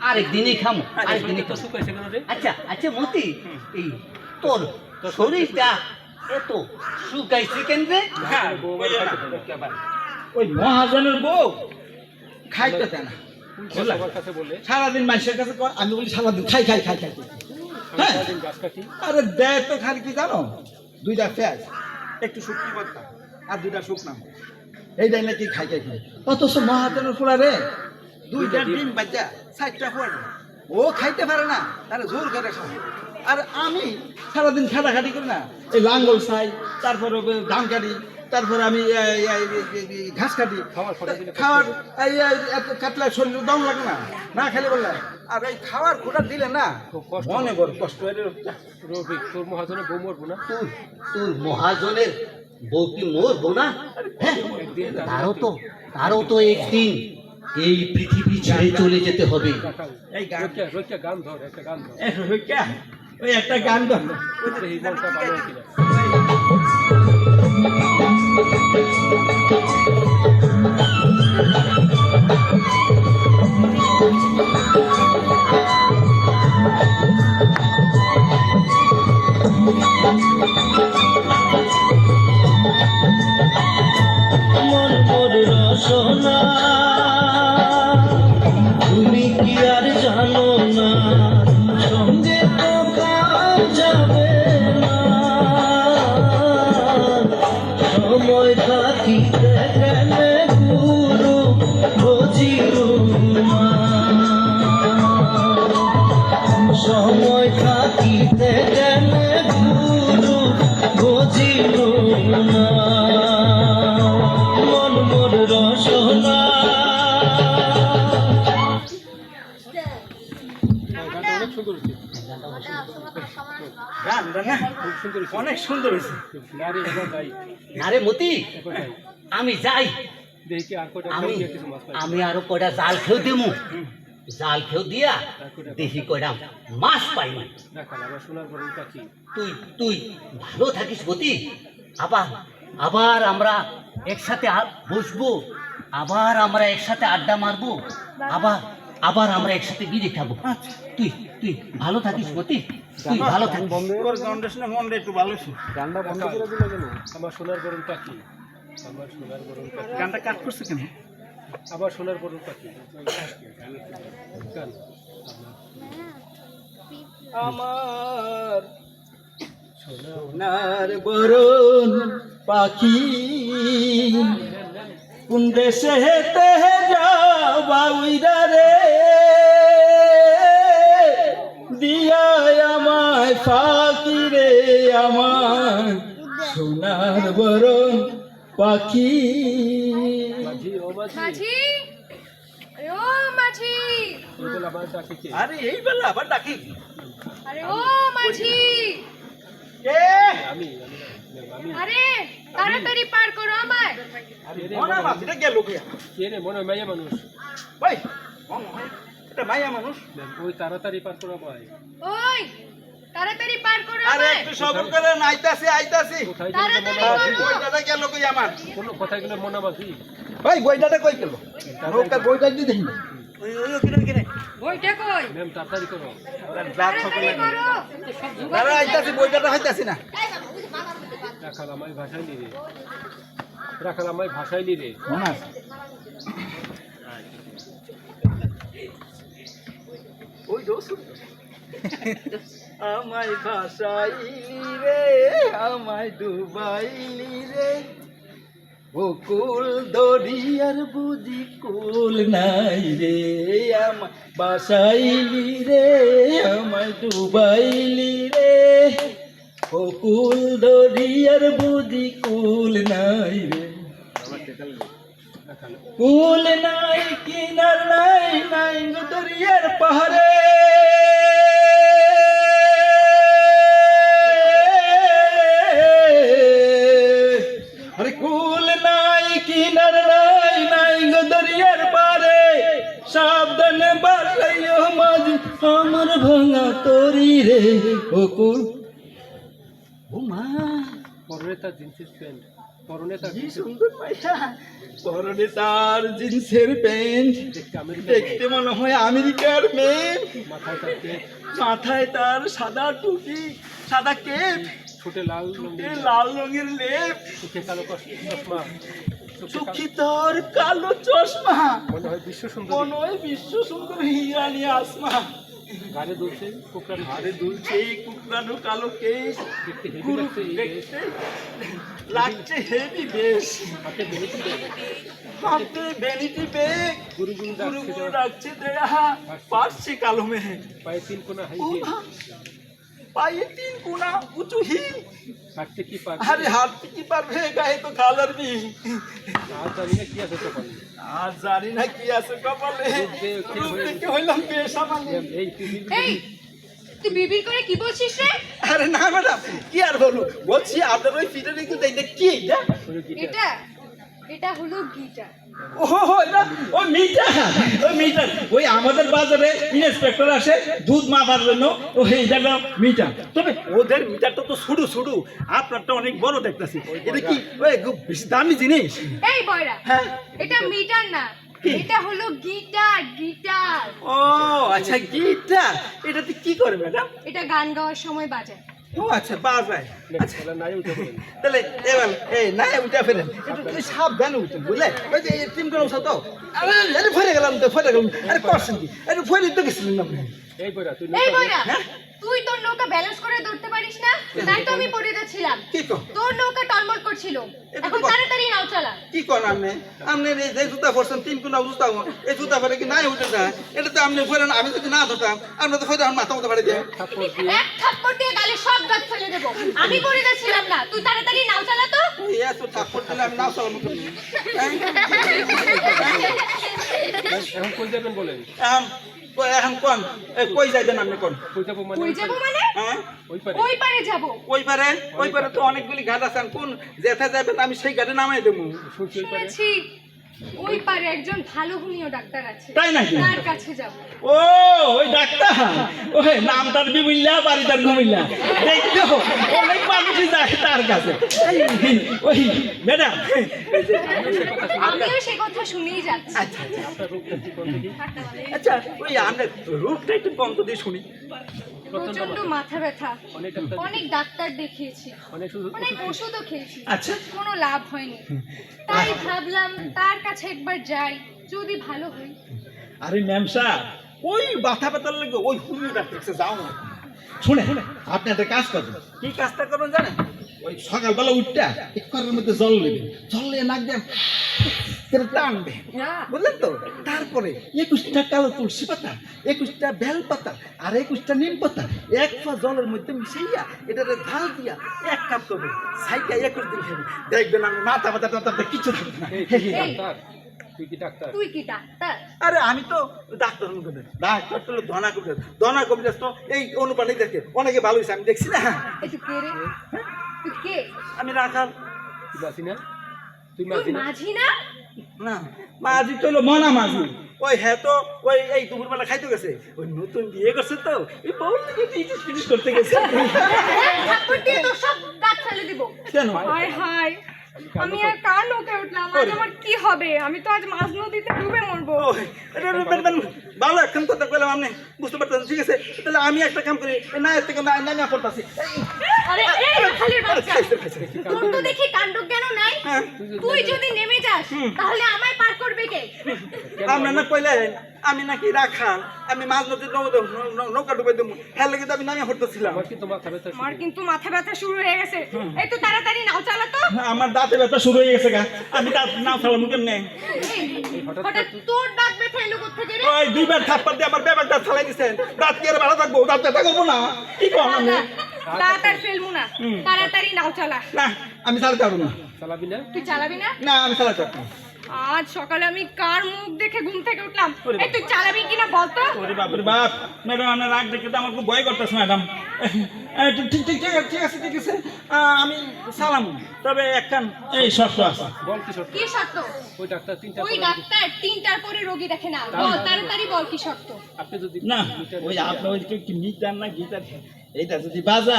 Speaker 5: আরেকদিনই খামো, আরেকদিনই খামো।
Speaker 2: শুকাইছে কেন রে
Speaker 5: আচ্ছা আচ্ছা মতি, এই তোর শরীরটা এত শুকাইছে কেন রে?
Speaker 1: হ্যাঁ,
Speaker 2: বৌমার খাইতে দেয় না।
Speaker 1: একেবারে। ওই মহাজনের বউ খাইতে দেয় না, বুঝলা?
Speaker 2: সবার কাছে বলে
Speaker 1: সারাদিন মানুষের কাছে কয়, আমি বলি সারাদিন খাই খাই খাই খাই। হ্যাঁ
Speaker 2: সারাদিন গাছ কাটি
Speaker 1: আরে দেয় তো খালি কি জানো, 2টা পেঁয়াজ একটু শুকনি করতা আর 2টা শুকনা, এইটাই নাকি খাই খাই খাই। অথচ মহাজনের ফোলা রে 2টা ডিম বাচ্চা 4টা ফোড়া ও খাইতে পারে না, তাহলে জোর করে খায়। আর আমি সারাদিন খাটাখাটি করি না, এই লাঙ্গল চাই, তারপরে ধান কাটি, তারপরে আমি ঘাস কাটি,
Speaker 2: খাওয়ার খোঁটা দিলে
Speaker 1: খাওয়ার এত কাটলে শরীর দম লাগে না, না খেলে বললে। আর এই খাওয়ার খোটা দিলে না
Speaker 2: খুব কষ্ট
Speaker 1: মনে বড় কষ্ট হয় রে।
Speaker 2: রবি তোর মহাজনে বউ মরবো না
Speaker 5: তোর তোর মহাজনের বউ কি মরবো না? হ্যাঁ, তারও তো একদিন এই পৃথিবী ছেড়ে চলে যেতে হবে।
Speaker 1: এই গান
Speaker 2: রইকা গান ধর একটা গান ধর
Speaker 1: ওই একটা গান ধর
Speaker 2: এই গানটা ভালো হয় কিনা
Speaker 5: মন মোর রসনা তুমি কি আর জানো না, সঙ্গে তো কাল যাবে না, সময় থাকিতে গেলে গুরু বুঝিও না, সময় থাকিতে গেলে গুরু বুঝিও না, মন মোর রসনা।
Speaker 2: গানটা অনেক সুন্দর হয়েছে
Speaker 1: গানটা না
Speaker 2: খুব সুন্দর হয়েছে
Speaker 1: অনেক সুন্দর হয়েছে।
Speaker 2: নারী এবার যাই
Speaker 5: আরে মতি,
Speaker 2: এখন যাই
Speaker 5: আমি যাই,
Speaker 2: দেখি আর কয়টা
Speaker 5: আমি
Speaker 2: খাই কিছু মাছ পাই
Speaker 5: আমি আরো কয়টা জাল খেও দেবো, জাল খেও দিয়া দেখি কয়টা মাছ পাই না।
Speaker 2: দেখা আবার সোনার বড় পাখি
Speaker 5: তুই তুই ভালো থাকিস মতি, আবার আবার আমরা একসাথে বসবো, আবার আমরা একসাথে আড্ডা মারবো, আবার আবার আমরা একসাথে বিড়ি খাবো। তুই তুই ভালো থাকিস মতি, তুই ভালো থাকিস।
Speaker 1: তোর গানটা শুনে মনটা একটু ভালো ছিল।
Speaker 2: গানটা বন্ধ করে দিলে কেন আমার সোনার বড় পাখি আমার সোনার বড় পাখি
Speaker 1: গানটা কাট করছে কেন?
Speaker 2: আবার সোনার বড় পাখি গান
Speaker 1: আমার সোনার বরণ পাখি কোন দেশে হেতে যাবা উইরা রে, দিয়া আমায় ফাঁকি রে আমার সোনার বরণ পাখি।
Speaker 2: মাঝি ও মাঝি
Speaker 4: মাঝি আরে ও মাঝি
Speaker 2: ওগুলো আমার ডাকে কে
Speaker 1: আরে এই বেলা আবার ডাকি
Speaker 4: আরে ও মাঝি
Speaker 1: কে?
Speaker 2: আমি আমি
Speaker 4: আরে তাড়াতাড়ি পার করো আমায়।
Speaker 1: মনে মাঝিটা গেল কে?
Speaker 2: কে রে মনে হয় মাইয়া মানুষ
Speaker 1: ভাই এটা মাইয়া মানুষ।
Speaker 2: ওই তাড়াতাড়ি পার করা ভাই
Speaker 4: ওই তাড়াতাড়ি পার করো
Speaker 1: আরে
Speaker 4: আমায়।
Speaker 1: একটু সবর করে আইতাছি আইতাছি।
Speaker 2: কোথায় গেল
Speaker 4: তাড়াতাড়ি
Speaker 2: মনে
Speaker 4: করো।
Speaker 1: বইটাটা গেল কই আমার?
Speaker 2: কোনো কথায় গেলে মনে মাঝি
Speaker 1: ভাই বইটাটা কই গেল? নৌকার বইটা দিয়ে দেখি না। ওই ওই কিনে কিনে
Speaker 4: বইটা কই?
Speaker 2: ম্যাম তাড়াতাড়ি করো
Speaker 1: রাত সকলে
Speaker 4: তাড়াতাড়ি করো।
Speaker 1: দাঁড়া আইতাছি বইটাটা হইতাছি না।
Speaker 2: রাখাল আমায় ভাসাইলি রে রাখাল আমায় ভাসাইলি রে
Speaker 1: মনে আছে? ওই দোষ আমায় ভাসাইলি রে আমায় ডুবাইলি রে বকুল দরিয়ার বুঝি কুল নাই রে, আমার বাসাইলি রে, আমায় ডুবাইলি রে। বকুল দরিয়ার বুঝি কুল নাই রে, কুল নাই কিনার নাই, নাই গো দরিয়ার পাহাড়ে। আরে কুল নাই কিনার নাই, নাই গো দরিয়ার পারে। সাবধানে বাসাইও মাঝি আমার ভাঙা তরি রে। বকুল ও মা,
Speaker 2: পরনে তার জিন্সের প্যান্ট, পরনে তার
Speaker 1: কি সুন্দর পাইয়া। পরনে তার জিন্সের প্যান্ট,
Speaker 2: দেখতে আমেরিকা,
Speaker 1: দেখতে মনে হয় আমেরিকার মেয়ে।
Speaker 2: মাথায় তার কেপ,
Speaker 1: মাথায় তার সাদা টুপি, সাদা কেপ,
Speaker 2: ঠোঁটে লাল
Speaker 1: এ লাল রঙের লেপ,
Speaker 2: চোখে কালো চশমা,
Speaker 1: চোখে তার কালো চশমা।
Speaker 2: মনে হয় বিশ্ব সুন্দর,
Speaker 1: মনে হয় বিশ্ব সুন্দর হিরানি আসমা।
Speaker 2: গাড়ি দুলছে কোকড়ানো,
Speaker 1: আরে দুলছে কুকরানো কালো কেশ,
Speaker 2: দেখতে হেভি
Speaker 1: গুরু
Speaker 2: লাগছে এই দেশ।
Speaker 1: দেখতে লাগছে হেভি বেশ।
Speaker 2: হাতে বেরোতে দেবে,
Speaker 1: হাতে ভ্যানিটি ব্যাগ,
Speaker 2: গুরু গুরু
Speaker 1: গুরু
Speaker 2: ডাকছে
Speaker 1: গুরু
Speaker 2: দেওয়া,
Speaker 1: রাখছে দেয়া, পারছে কালো মেহে।
Speaker 2: পায়ে তিন কোনা হাই
Speaker 1: ও
Speaker 2: হিল,
Speaker 1: মা, পায়ে তিন কোনা উঁচু হিল।
Speaker 2: হাঁটতে কি পারবে,
Speaker 1: আরে হাঁটতে কি পারবে, গায়ে তো কালার বি।
Speaker 2: আর জানি না কি আছে কপালে।
Speaker 1: আর জানি না কি আছে কপালে, রূপ দেখে হইলাম বেসামান্য।
Speaker 2: এই পৃথিবীর
Speaker 6: এই তুই বিবির করে কি বলছিস রে?
Speaker 1: আরে না ম্যাডাম, কি আর বলবো, বলছি আপনার ওই ফিটার একটু দেখতে কি এটা?
Speaker 6: এটা এটা হলো গিটার।
Speaker 1: ও এটা ওই মিটার, ওই মিটার, ওই আমাদের বাজারে ইন্সপেক্টর আসে দুধ মাপার জন্য, ওই এটা মিটার। তবে ওদের মিটারটা তো শুরু শুরু, আপনারটা অনেক বড় দেখতেছি। এটা কি ওই খুব বেশি দামি জিনিস?
Speaker 6: এই বয়রা,
Speaker 1: হ্যাঁ।
Speaker 6: এটা মিটার না, এটা হলো গিটার। গিটার
Speaker 1: ও আচ্ছা, গিটার। এটাতে কি করে ম্যাডাম?
Speaker 6: এটা গান গাওয়ার সময় বাজায়।
Speaker 1: ও আচ্ছা, বাজায়। আচ্ছা
Speaker 2: নাই উঠে পড়েন,
Speaker 1: তাহলে এবার এই না উঠে ফেলেন, একটু সাবধানে উঠেন, বুঝলে? ওই যে টিম করে উঠাও তো। আরে আরে ফেরে গেলাম তো, ফেরে গেলাম। আরে করছেন কি? একটু ফেরে তো গেছিলেন আপনি।
Speaker 2: এই বইরা তুই
Speaker 6: এই বয়রা,
Speaker 1: হ্যাঁ?
Speaker 6: তুই তোর নৌকা ব্যালেন্স করে ধরতে পারিস না? তাই তো আমি পড়ে যাচ্ছিলাম।
Speaker 1: কি কো?
Speaker 6: তোর নৌকা টলমল করছিল।
Speaker 1: এটা তো
Speaker 6: এখন
Speaker 1: বল।
Speaker 6: তাড়াতাড়ি নাও চালা।
Speaker 1: কি করেন আপনি? আপনি এই যে জুতা পরছেন, তিন কোনা জুতা, এই জুতা ফেরে কি নাই উঠে যায়? এটা তো আপনি ফেরেন, আমি যদি না ধরতাম আপনি তো ফেরে আমার মাথা মতো ফাড়ে দিয়ে।
Speaker 2: থাপ্পড় দিয়ে
Speaker 6: এক থাপ্পড় দিয়ে গালে সব দাঁত ফেলে দেবো। আমি পড়ে যাচ্ছিলাম না, তুই তাড়াতাড়ি নাও চালা তো।
Speaker 1: ওই এত থাপ্পড় দিলে আমি নাও চালানো করি।
Speaker 2: এখন কই যাবেন বলেন,
Speaker 1: এখন কোন কই যাইবেন আপনি কোন?
Speaker 2: কই যাবো মানে
Speaker 6: কই যাবো মানে?
Speaker 1: হ্যাঁ,
Speaker 2: ওই পারে,
Speaker 6: ওই পারে যাবো।
Speaker 1: ওই পারে, ওই পারে তো অনেকগুলি ঘাট আছে। কোন যেতে যাবেন আমি সেই ঘাটে নামাই দেবো।
Speaker 2: শুনছি ওই পারে,
Speaker 6: শুনেছি ওই পারে একজন ভালো গুণীয় ডাক্তার আছে,
Speaker 1: তাই নাকি?
Speaker 6: তার কাছে যাবো।
Speaker 1: ও ওই ডাক্তার, ওই নাম তার বিমিল্লা, বাড়ি তার ঘুমিল্লা। দেখছো অনেক মানুষই যায় তার কাছে। ওই ম্যাডাম,
Speaker 6: আমিও সে কথা শুনেই যাচ্ছি।
Speaker 2: আপনার রোগটা কি করতে কি,
Speaker 1: আচ্ছা ওই আমরা রূপটা একটু কম তো দিয়ে শুনি।
Speaker 6: প্রচন্ড মাথা ব্যথা,
Speaker 2: অনেক ডাক্তার,
Speaker 6: অনেক ডাক্তার দেখিয়েছি,
Speaker 2: অনেক শুধু
Speaker 6: অনেক ওষুধও খেয়েছি,
Speaker 1: আচ্ছা।
Speaker 6: কোনো লাভ হয়নি। তাই ভাবলাম তার কাছে একবার যাই, যদি ভালো হয়।
Speaker 1: আরে ম্যাম স্যার, ওই মাথা ব্যথার লাগে ওই হোমিও ডাক্তার কাছে যাও না। শুনে আপনি একটা কাজ করবেন। কি কাজটা করবেন জানেন? ওই সকালবেলা উঠটা এক করার মধ্যে জল নেবেন, জল নিয়ে নাক দেন, টানবে, বুঝলেন তো? তারপরে 21টা কালো তুলসী পাতা, 21টা বেল পাতা আর 21টা নিম পাতা এক পা জলের মধ্যে মিশাইয়া এটাতে ঢাল দিয়া এক কাপ করবে, সাইকা 21 দিন খাবে, দেখবেন আমি মাথা ব্যথা কিছু থাকবে না।
Speaker 2: ডাক্তার, তুই কি ডাক্তার?
Speaker 6: তুই কি ডাক্তার?
Speaker 1: আরে আমি তো ডাক্তার ডাক্তার তো ধনা কবিরাজ, ধনা কবিরাজ তো এই অনুপানি দেখে অনেকে ভালো হয়েছে, আমি দেখছি না।
Speaker 6: এই তুই কে রে? তুই কে?
Speaker 1: আমি রাখাল
Speaker 2: তুই মাঝি না, তুই
Speaker 6: তুই
Speaker 2: মাঝি না,
Speaker 6: মাঝি না?
Speaker 1: না, মাঝি তো হলো মনা মাঝি। ওই হ্যাঁ তো ওই এই দুপুরবেলা খাইতে গেছে, ওই নতুন বিয়ে করছে তো এই বউ থেকে ফিনিশ করতে গেছে।
Speaker 6: এক থাপ্পড় দিয়ে তোর সব দাঁত ফেলে দিব।
Speaker 1: কেন?
Speaker 6: হায় হায়, আমি আর কার নৌকে উঠলাম? আজ আমার কি হবে? আমি তো আজ মাঝ নদীতে ডুবে মরবো।
Speaker 1: ও, ভালো একখান কথা বললাম, আপনি বুঝতে পারতেন? ঠিক আছে, তাহলে আমি একটা কাম করি, না এর থেকে না পড়তাছি।
Speaker 6: আরে এই খালির তোর তো দেখি কাণ্ডজ্ঞানও নাই। তুই যদি নেমে যাস তাহলে আমায় পার করবে কে?
Speaker 1: আপনার না কইলেন আমি নাকি রাখাল, আমি মাছ নদীর নৌকা ডুবাই দেবো, হ্যাঁ লেগে তো আমি নামে হরতেছিলাম।
Speaker 6: আমার কিন্তু মাথা ব্যথা শুরু হয়ে গেছে। এই তো তাড়াতাড়ি নাও চালা তো।
Speaker 1: আমার দাঁতে ব্যথা শুরু হয়ে গেছে গা, আমি দাঁত নাও চালাম কেমনে?
Speaker 6: হঠাৎ তোর দাঁত ব্যথা এলো কোত্থেকে রে?
Speaker 1: ওই দুইবার থাপ্পড় দিয়ে আমার ব্যাপারটা চালাই দিচ্ছেন, দাঁত কি আর ভালো থাকবো? দাঁত ব্যথা করবো না, কি কম আমি?
Speaker 6: দাঁত আর ফেলবো না, তাড়াতাড়ি নাও চালা।
Speaker 1: না আমি চালাতে পারবো না।
Speaker 2: চালাবি না?
Speaker 6: তুই চালাবি না?
Speaker 1: না আমি চালাতে পারবো না।
Speaker 6: আজ সকালে আমি কার মুখ দেখে ঘুম থেকে উঠলাম। এই তুই চালাবি কিনা বলতো?
Speaker 1: ওরে বাপরে বাপ, ম্যাডাম আপনার রাগ দেখে তো আমার খুব ভয় করতেছে ম্যাডাম। ঠিক আছে, আমি সালাম, তবে একখান এই শর্ত আছে।
Speaker 2: বল কি শর্ত?
Speaker 6: কি শর্ত?
Speaker 2: ওই ডাক্তার
Speaker 6: ওই ডাক্তার 3টার পরে রোগী দেখে না। বল তাড়াতাড়ি বল কি শর্ত?
Speaker 2: আপনি যদি
Speaker 1: না ওই আপনার ওই কি মিটার না গিটার এইটা যদি বাজা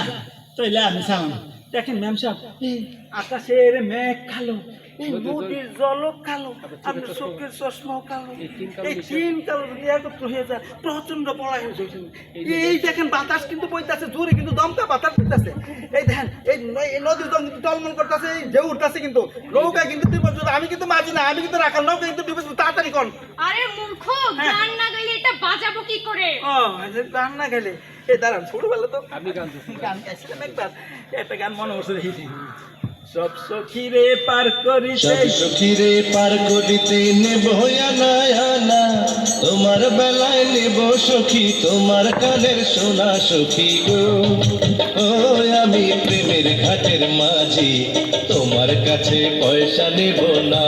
Speaker 1: তাইলে আমি সালাম। দেখেন ম্যাম সাহেব, এই আকাশের মেঘ কালো, এই নদীর জলও কালো, আপনার চোখের চশমাও কালো, এই তিন কালো যদি একত্র হয়ে যায় প্রচন্ড পড়াই হয়ে যাচ্ছে। এই দেখেন বাতাস কিন্তু বইতেছে জোরে, কিন্তু দমকা বাতাস বইতেছে। এই দেখেন এই নদীর দম কিন্তু টলমল করতেছে, এই ঢেউ উঠতেছে, কিন্তু নৌকা কিন্তু আমি কিন্তু মাঝি না, আমি কিন্তু রাখাল, নৌকা কিন্তু ডুবে যাবে। তাড়াতাড়ি কর।
Speaker 6: আরে মূর্খ, গান না গাইলে এটা বাজাবো কি করে?
Speaker 1: ও গান না গেলে এই দাঁড়ান, ছোটবেলা তো
Speaker 2: আমি গান দিচ্ছি।
Speaker 1: গান গাইছিলাম একবার, একটা গান মনে পড়ছে দেখি। সব সখীরে পার করিতে,
Speaker 7: সব সখীরে পার করিতে নেব আনা আনা, তোমার বেলায় নেব সখী তোমার কানের সোনা সখী গো। ও আমি প্রেমের ঘাটের মাঝি, তোমার কাছে পয়সা নেব না।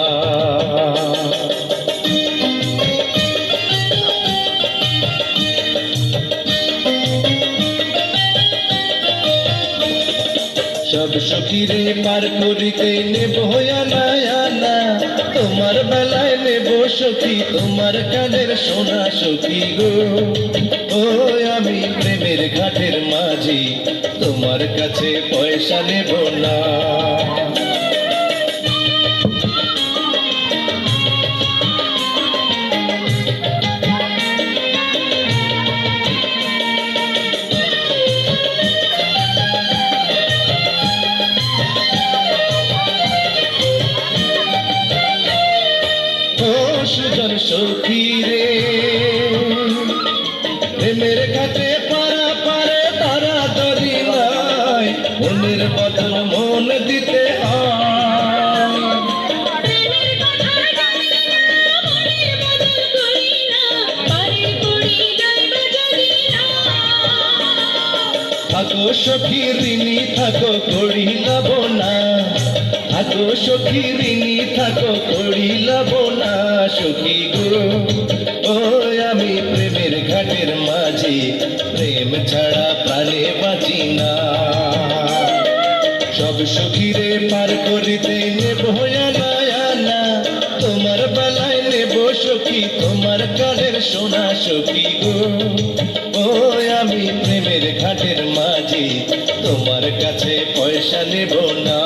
Speaker 7: সব সখীরে পার করিতে নেব আনা আনা, তোমার বেলায় নেব সখী তোমার কানের সোনা সখী গো। ও আমি প্রেমের ঘাটের মাঝি, তোমার কাছে পয়সা নেব না। সুজন সখী রে, প্রেমের ঘাটে পারা পারে তারা দরি নাই, মনের বদল মন দিতে থাকো সখী ঋণী থাকো করিলাব না, থাকো সখী ঋণী থাকো করিলাব না সখী গো। ও আমি প্রেমের ঘাটের মাঝি, প্রেম ছাড়া প্রাণে বাঁচি না। সব সখীরে পার করিতে নেব আনা আনা, তোমার বেলায় নেব সখী তোমার কানের সোনা সখী গো। ও আমি প্রেমের ঘাটের মাঝি, তোমার কাছে পয়সা নেব না।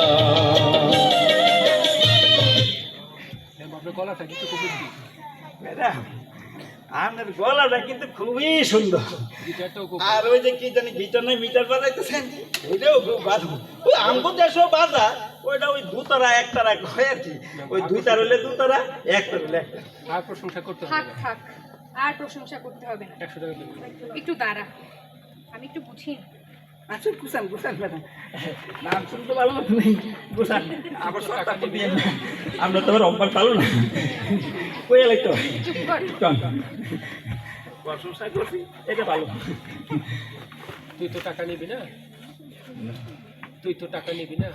Speaker 2: আপনার গলাটা কিন্তু খুব
Speaker 1: ম্যাডাম আপনার গলাটা কিন্তু খুবই সুন্দর,
Speaker 2: গিটারটাও খুব
Speaker 1: আর ওই যে কি জানি গিটার নাই মিটার বাজাইতেছেন, ওইটাও খুব ভালো। ওই আমগো দেশও বাজা, ওইটা ওই দুতারা একতারা হয় আর কি, ওই দুই তার হইলে দুতারা, একতার হইলে একটা।
Speaker 2: আর প্রশংসা করতে হবে
Speaker 6: থাক
Speaker 2: না।
Speaker 6: থাক, আর প্রশংসা করতে হবে না।
Speaker 2: 100 টাকা দেবেন।
Speaker 6: একটু দাঁড়া, আমি একটু বুঝি।
Speaker 1: আচ্ছা গুছান গুছান ম্যাডাম, নাম শুনতে ভালো নেই, গুছান আবার টাকা দিয়ে আমরা তো আবার অভ্যাস ভালো না, কইয়া লাগতো
Speaker 6: চুপ কর।
Speaker 1: প্রশংসা করছি, এটা ভালো।
Speaker 2: তুই তো টাকা নিবি না, তুই তো টাকা নিবি না,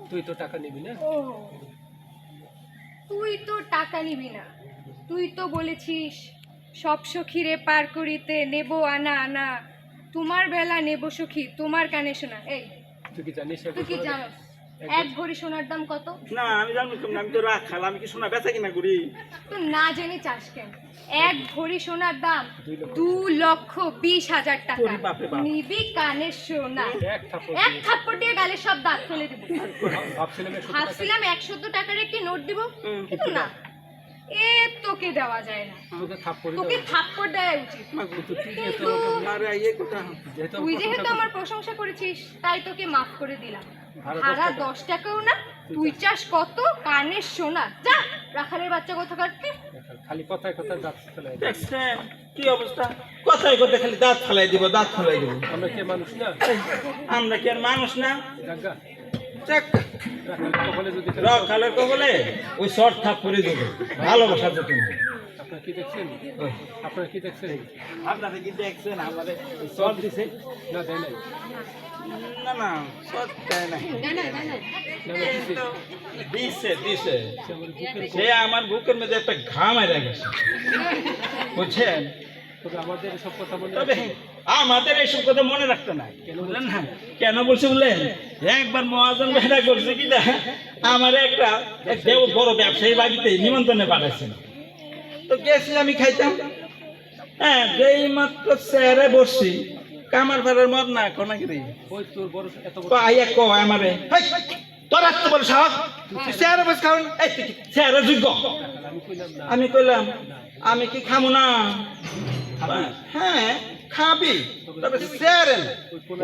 Speaker 2: তুই তো টাকা নিবি না।
Speaker 6: ও, তুই তো টাকা নিবি না, তুই তো বলেছিস সব সখীরে পার করিতে নেব আনা আনা, তোমার বেলা নেব সখী তোমার কানে শোনা। এই
Speaker 2: তুই কি জানিস
Speaker 6: তুই কি জানো এক ভরি সোনার দাম কত?
Speaker 1: না আমি জানি না, আমি তো রাখাল, আমি কি শোনা বেচা কিনা করি।
Speaker 6: তো না জেনে চাস কেন? এক ভরি সোনার দাম 2,20,000 টাকা।
Speaker 1: ওরে বাপরে বাপ।
Speaker 6: নিবি কানের সোনা,
Speaker 2: এক থাপ্পড়
Speaker 6: এক থাপ্পড় দিয়ে গালে সব দাঁত ফেলে দিব।
Speaker 2: ভাবছিলাম 100 টাকা।
Speaker 6: ভাবছিলাম 100 টাকার একটি নোট দিব, কিন্তু না, এ তোকে দেওয়া যায় না,
Speaker 2: তোকে থাপ্পড়
Speaker 6: তোকে থাপ্পড় দেওয়া উচিত। কিন্তু তুই যেহেতু আমার প্রশংসা করেছিস তাই তোকে মাফ করে দিলাম। ভাড়া 10 টাকাও না, তুই চাস কত কানের সোনা। যা রাখালের বাচ্চা কোথাকার।
Speaker 2: খালি কথায় কথায় দাঁত ফেলাই দেয়।
Speaker 1: দেখছেন কি অবস্থা? কথায় কথায় খালি দাঁত ফেলাই দিব, দাঁত ফেলাই দিব।
Speaker 2: আমরা কে মানুষ না?
Speaker 1: আমরা কি আর মানুষ না?
Speaker 2: জাগা
Speaker 1: যাক,
Speaker 2: রাখালের কপালে যদি
Speaker 1: রাখালের কবলে ওই শর্ট থাপ করে দেবো ভালোবাসার জন্য।
Speaker 2: আপনারা কি দেখছেন? আপনারা কি দেখছেন?
Speaker 1: আপনারা কি দেখছেন আমাদের শর্ট দিছে?
Speaker 2: না দেয় নাই।
Speaker 1: না না, শর্ট দেয় নাই। দিছে দিছে, সে আমার বুকের মধ্যে একটা ঘাম এসে গেছে, বুঝছেন?
Speaker 2: তবে আমাদের সব কথা মনে
Speaker 1: তবে আমাদের এইসব কথা মনে রাখতে নাই, বললেন না কেন বলছে বললেন? একবার মহাজন বেড়া করছে কি না, আমার একটা বড় ব্যবসায়ী বাড়িতে নিমন্ত্রণে পাঠাইছিল, তো গেছি আমি খাইতাম। হ্যাঁ, যেই মাত্র চেয়ারে বসছি, কামার ভাড়ার মদ না কোনাকি
Speaker 2: ওই তোর বড় এত বড়
Speaker 1: আইয়া কয় আমারে, তোর এত বড় সাহস, তুই চেয়ারে বসে খাওয়ান? এই তুই কি চেয়ারে যোগ্য?
Speaker 2: আমি কইলাম না।
Speaker 1: আমি কইলাম আমি কি খামু না? হ্যাঁ খাবি, তবে চেয়ারে না,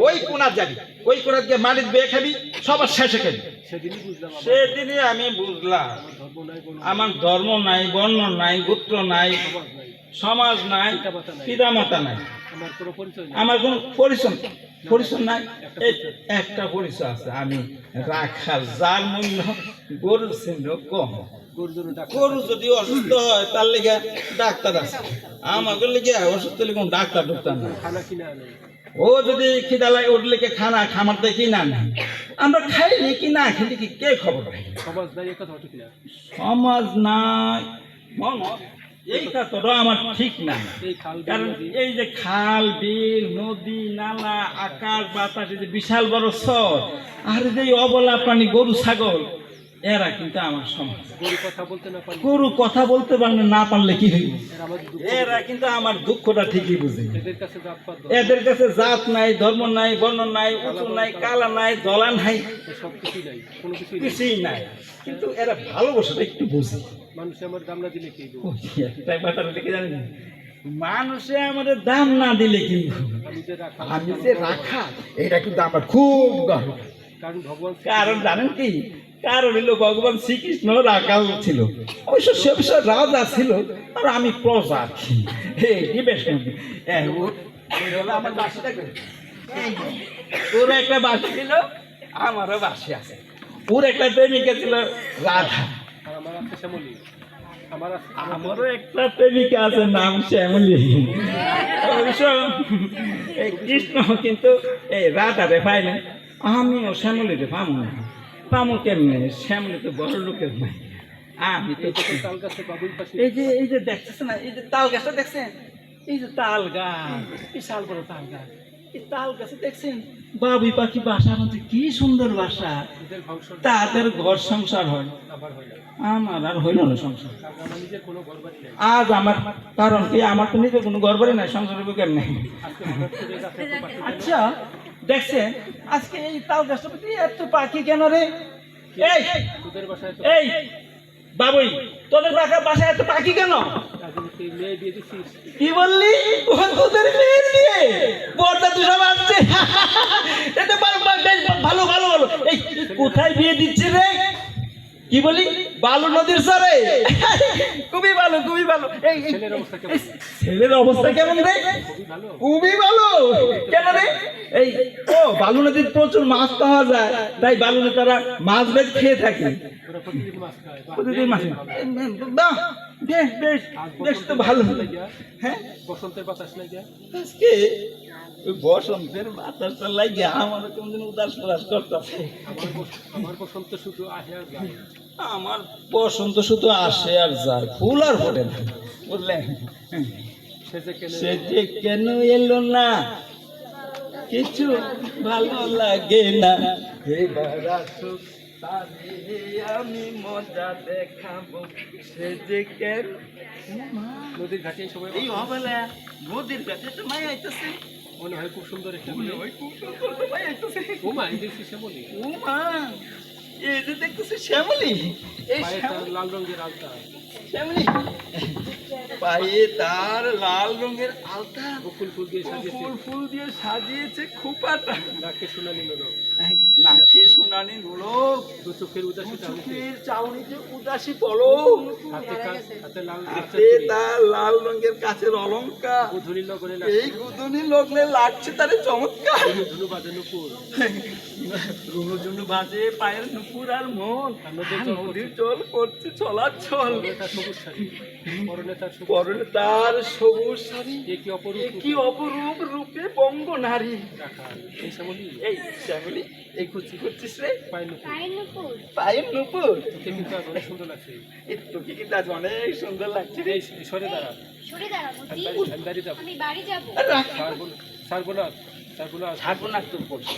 Speaker 1: ওই কোনার যাবি, ওই কোনার গিয়ে মালিক বেয়ে খাবি, সবার শেষে খাবি।
Speaker 2: সেদিনই বুঝলাম
Speaker 1: সেদিনই আমি বুঝলাম
Speaker 2: ধর্ম নাই, কোনো
Speaker 1: আমার ধর্ম নাই, বর্ণ নাই, গোত্র নাই,
Speaker 2: সমাজ নাই,
Speaker 1: সমাজ নাই, পিতামাতা নাই,
Speaker 2: আমার কোনো পরিচয় নেই।
Speaker 1: আমার কোন পরিচয় নাই। এই একটা পরিচয় আছে, আমি রাখাল, যার মূল্য গরুর চিহ্ন কম।
Speaker 2: গরুর জন্য ডাক্তার
Speaker 1: গরু যদি অসুস্থ হয় তার লেগে ডাক্তার আছে, আমাকে লেগে অসুস্থ হলে কোনো ডাক্তার ঢুকতাম না।
Speaker 2: খানা কিনে আনে।
Speaker 1: ও যদি খিদা লাগে উঠলে কে খানা খামার দিয়ে কিনা না, আমরা খাইনি কি না খেলে কি কে খবর রাখি?
Speaker 2: সমাজ নাই, এ কথা ঠিক না।
Speaker 1: সমাজ নাই, এইটা তো আমার ঠিক না।
Speaker 2: এই খাল
Speaker 1: কারণ
Speaker 2: নদী
Speaker 1: এই যে খাল, বিল, নদী, নালা, আকাশ বাতাস, এই যে বিশাল বড় শহর, আর যে অবলা প্রাণী গরু ছাগল, এরা কিন্তু আমার সমাজ।
Speaker 2: গরু কথা বলতে না পারলে
Speaker 1: গরু কথা বলতে পারলে না পারলে কি হইব?
Speaker 2: এরা আমাদের দুঃখ।
Speaker 1: এরা কিন্তু আমার দুঃখটা ঠিকই বুঝে।
Speaker 2: এদের কাছে জাতপাত
Speaker 1: এদের কাছে জাত নাই, ধর্ম নাই, বর্ণ নাই, উঁচু নাই, কালা নাই, দলা নাই,
Speaker 2: সব কিছুই নাই, কোনো কিছুই নেই।
Speaker 1: কিছুই নাই, কিন্তু এরা ভালোবাসাটা একটু বুঝে।
Speaker 2: মানুষে আমার দাম না দিলে কি দেবো?
Speaker 1: একটা কথা লিখে জানেন, মানুষে আমাদের দাম না দিলে কিন্তু
Speaker 2: আমি যে রাখা,
Speaker 1: আমি যে রাখা, এটা কিন্তু আমার খুব গর্ব।
Speaker 2: কারণ ভগবান
Speaker 1: কারণ জানেন কি? কারণ হলো ভগবান শ্রীকৃষ্ণ রাখাল ছিল, অবশ্য সে বিষয়ে রাজা ছিল, আর আমি প্রজা আর কি। কি বেশ আমার বাসিটা করে, ওর একটা বাসি ছিল, আমারও বাসি আছে। ওর একটা প্রেমিকা ছিল রাধা,
Speaker 2: আর আমার আছে শ্যামলী, আমার আছে
Speaker 1: আমারও একটা প্রেমিকা আছে, নাম শ্যামলী। অবশ্য এই কৃষ্ণ কিন্তু এই রাধারে পাই না, আমিও শ্যামলীরে পাবো না। পাবো কেমনে? শ্যামলী তো বড় লোকের নাই, আমি তো
Speaker 2: তাল গাছে বাবুল পাশে
Speaker 1: এই যে দেখতেছেন না, এই যে তাল গাছটা দেখছেন, এই যে তাল গাছ, বিশাল বড় তাল গাছ, এই তাল গাছে দেখছেন বাবুই পাখি বাসা বাঁধে, কি সুন্দর বাসা,
Speaker 2: এদের বংশ
Speaker 1: তাদের ঘর সংসার হয়।
Speaker 2: আবার হয় না।
Speaker 1: আমার আর হইল না সংসার
Speaker 2: কারণ আমার নিজের কোনো ঘর বাড়ি নেই।
Speaker 1: আজ আমার, কারণ কি আমার তো নিজের কোনো ঘর বাড়ি নাই, সংসারের বুকের নেই।
Speaker 2: আজকে হঠাৎ করে গাছে এত পাখি কেন?
Speaker 1: আচ্ছা দেখছেন আজকে এই তাল গাছটা প্রতি এত পাখি কেন রে? এই
Speaker 2: তোদের বাসায় তো
Speaker 1: এই বাবুই, তোদের বাসায় এত পাখি কেন?
Speaker 2: কাজে তুই মেয়ে দিয়ে দিছিস।
Speaker 1: কি বললি? ও তোদের মেয়ের বিয়ে, বড়টা তুই সব আসছে, এটা বেশ ভালো ভালো ভালো। এই কোথায় বিয়ে দিচ্ছে রে? কি বলি? বালু নদীর চরে? খুবই ভালো, খুবই ভালো। এই
Speaker 2: ছেলের অবস্থা কেমন?
Speaker 1: ছেলের অবস্থা কেমন রে?
Speaker 2: খুবই ভালো।
Speaker 1: খুবই ভালো। কেন রে? এই ও বালু নদীর প্রচুর মাছ পাওয়া যায়, তাই বালু তারা মাছ বেচ খেয়ে থাকে
Speaker 2: ওরা প্রতিদিন মাছ খায়। বাহ,
Speaker 1: প্রতিদিন মাছ।
Speaker 2: বেশ ভালো।
Speaker 1: বাহ, বেশ বেশ
Speaker 2: আজ
Speaker 1: বেশ তো ভালো। হ্যাঁ,
Speaker 2: বসন্তের বাতাস লাগিয়া
Speaker 1: আজকে ওই বসন্তের বাতাসটা লাগিয়ে আমার কোনদিন উদাস প্রদাস করতেছে।
Speaker 2: আমার বসন্ত শুধু আসে আর যায়।
Speaker 1: আমার বসন্ত শুধু আসে আর যায়, ফুল আর ফোটে না, বুঝলেন?
Speaker 2: সে যে কেন
Speaker 1: সে যে কেন এলো না, কিছু ভালো লাগে না, এবার আসুক তারে আমি মজা দেখাবো, সে যে কেন।
Speaker 2: নদীর ঘাটে সবাই
Speaker 1: এই অবেলা নদীর কাছে তো মাই আইতেছে,
Speaker 2: মনে হয় খুব সুন্দর একটা
Speaker 1: মনে
Speaker 2: মেয়ে।
Speaker 1: হয় খুব সুন্দর তো মাই আইতেছে।
Speaker 2: ও মা, এই দেখছি শ্যামলী।
Speaker 1: ও মা, এই যে দেখতেছি শ্যামলি, এই
Speaker 2: পায়ে তার লাল রঙের আলতা,
Speaker 1: শ্যামলি পায়ে তার লাল রঙের আলতা,
Speaker 2: বকুল ফুল দিয়ে সাজিয়েছে,
Speaker 1: ফুল ফুল দিয়ে সাজিয়েছে খোপাটা,
Speaker 2: নাকে সোনালি নোলক,
Speaker 1: নাকে সোনালি নোলক,
Speaker 2: দু চোখের উদাসী চাউনিতে,
Speaker 1: চোখের চাউনিতে উদাসী পলক,
Speaker 2: হাতে লাল
Speaker 1: হাতে তার লাল রঙের কাচের অলংকার,
Speaker 2: ধনী লগনে
Speaker 1: এই গুদনি লগ্নে লাগছে তার চমৎকার,
Speaker 2: ধনু বাজে নুপুর,
Speaker 1: রুনু জুনু বাজে পায়ের নুপুর আর মন,
Speaker 2: আর নদীর জল
Speaker 1: নদীর জল করছে চলাচল,
Speaker 2: পরনে তার সবুজ শাড়ি, পরনে তার সবুজ,
Speaker 1: পরনে তার সবুজ শাড়ি,
Speaker 2: এ কি অপরূপ
Speaker 1: কি অপরূপ রূপে বঙ্গ নারী।
Speaker 2: রাখাল, এই শ্যামলী,
Speaker 1: এই শ্যামলি, এই কুচি করছিস রে,
Speaker 2: পায়ের নুপুর,
Speaker 1: পায়ের নুপুর,
Speaker 2: তোকে কিন্তু আজ অনেক সুন্দর লাগছে,
Speaker 1: এই তোকে কিন্তু আজ অনেক সুন্দর লাগছে রে।
Speaker 2: এই সরে দাঁড়া,
Speaker 6: সরে দাঁড়াবো
Speaker 2: আমি বাড়ি যাবো,
Speaker 6: আমি বাড়ি যাবো।
Speaker 2: ছাড়বো না,
Speaker 1: ছাড়বো না তোর বলছি,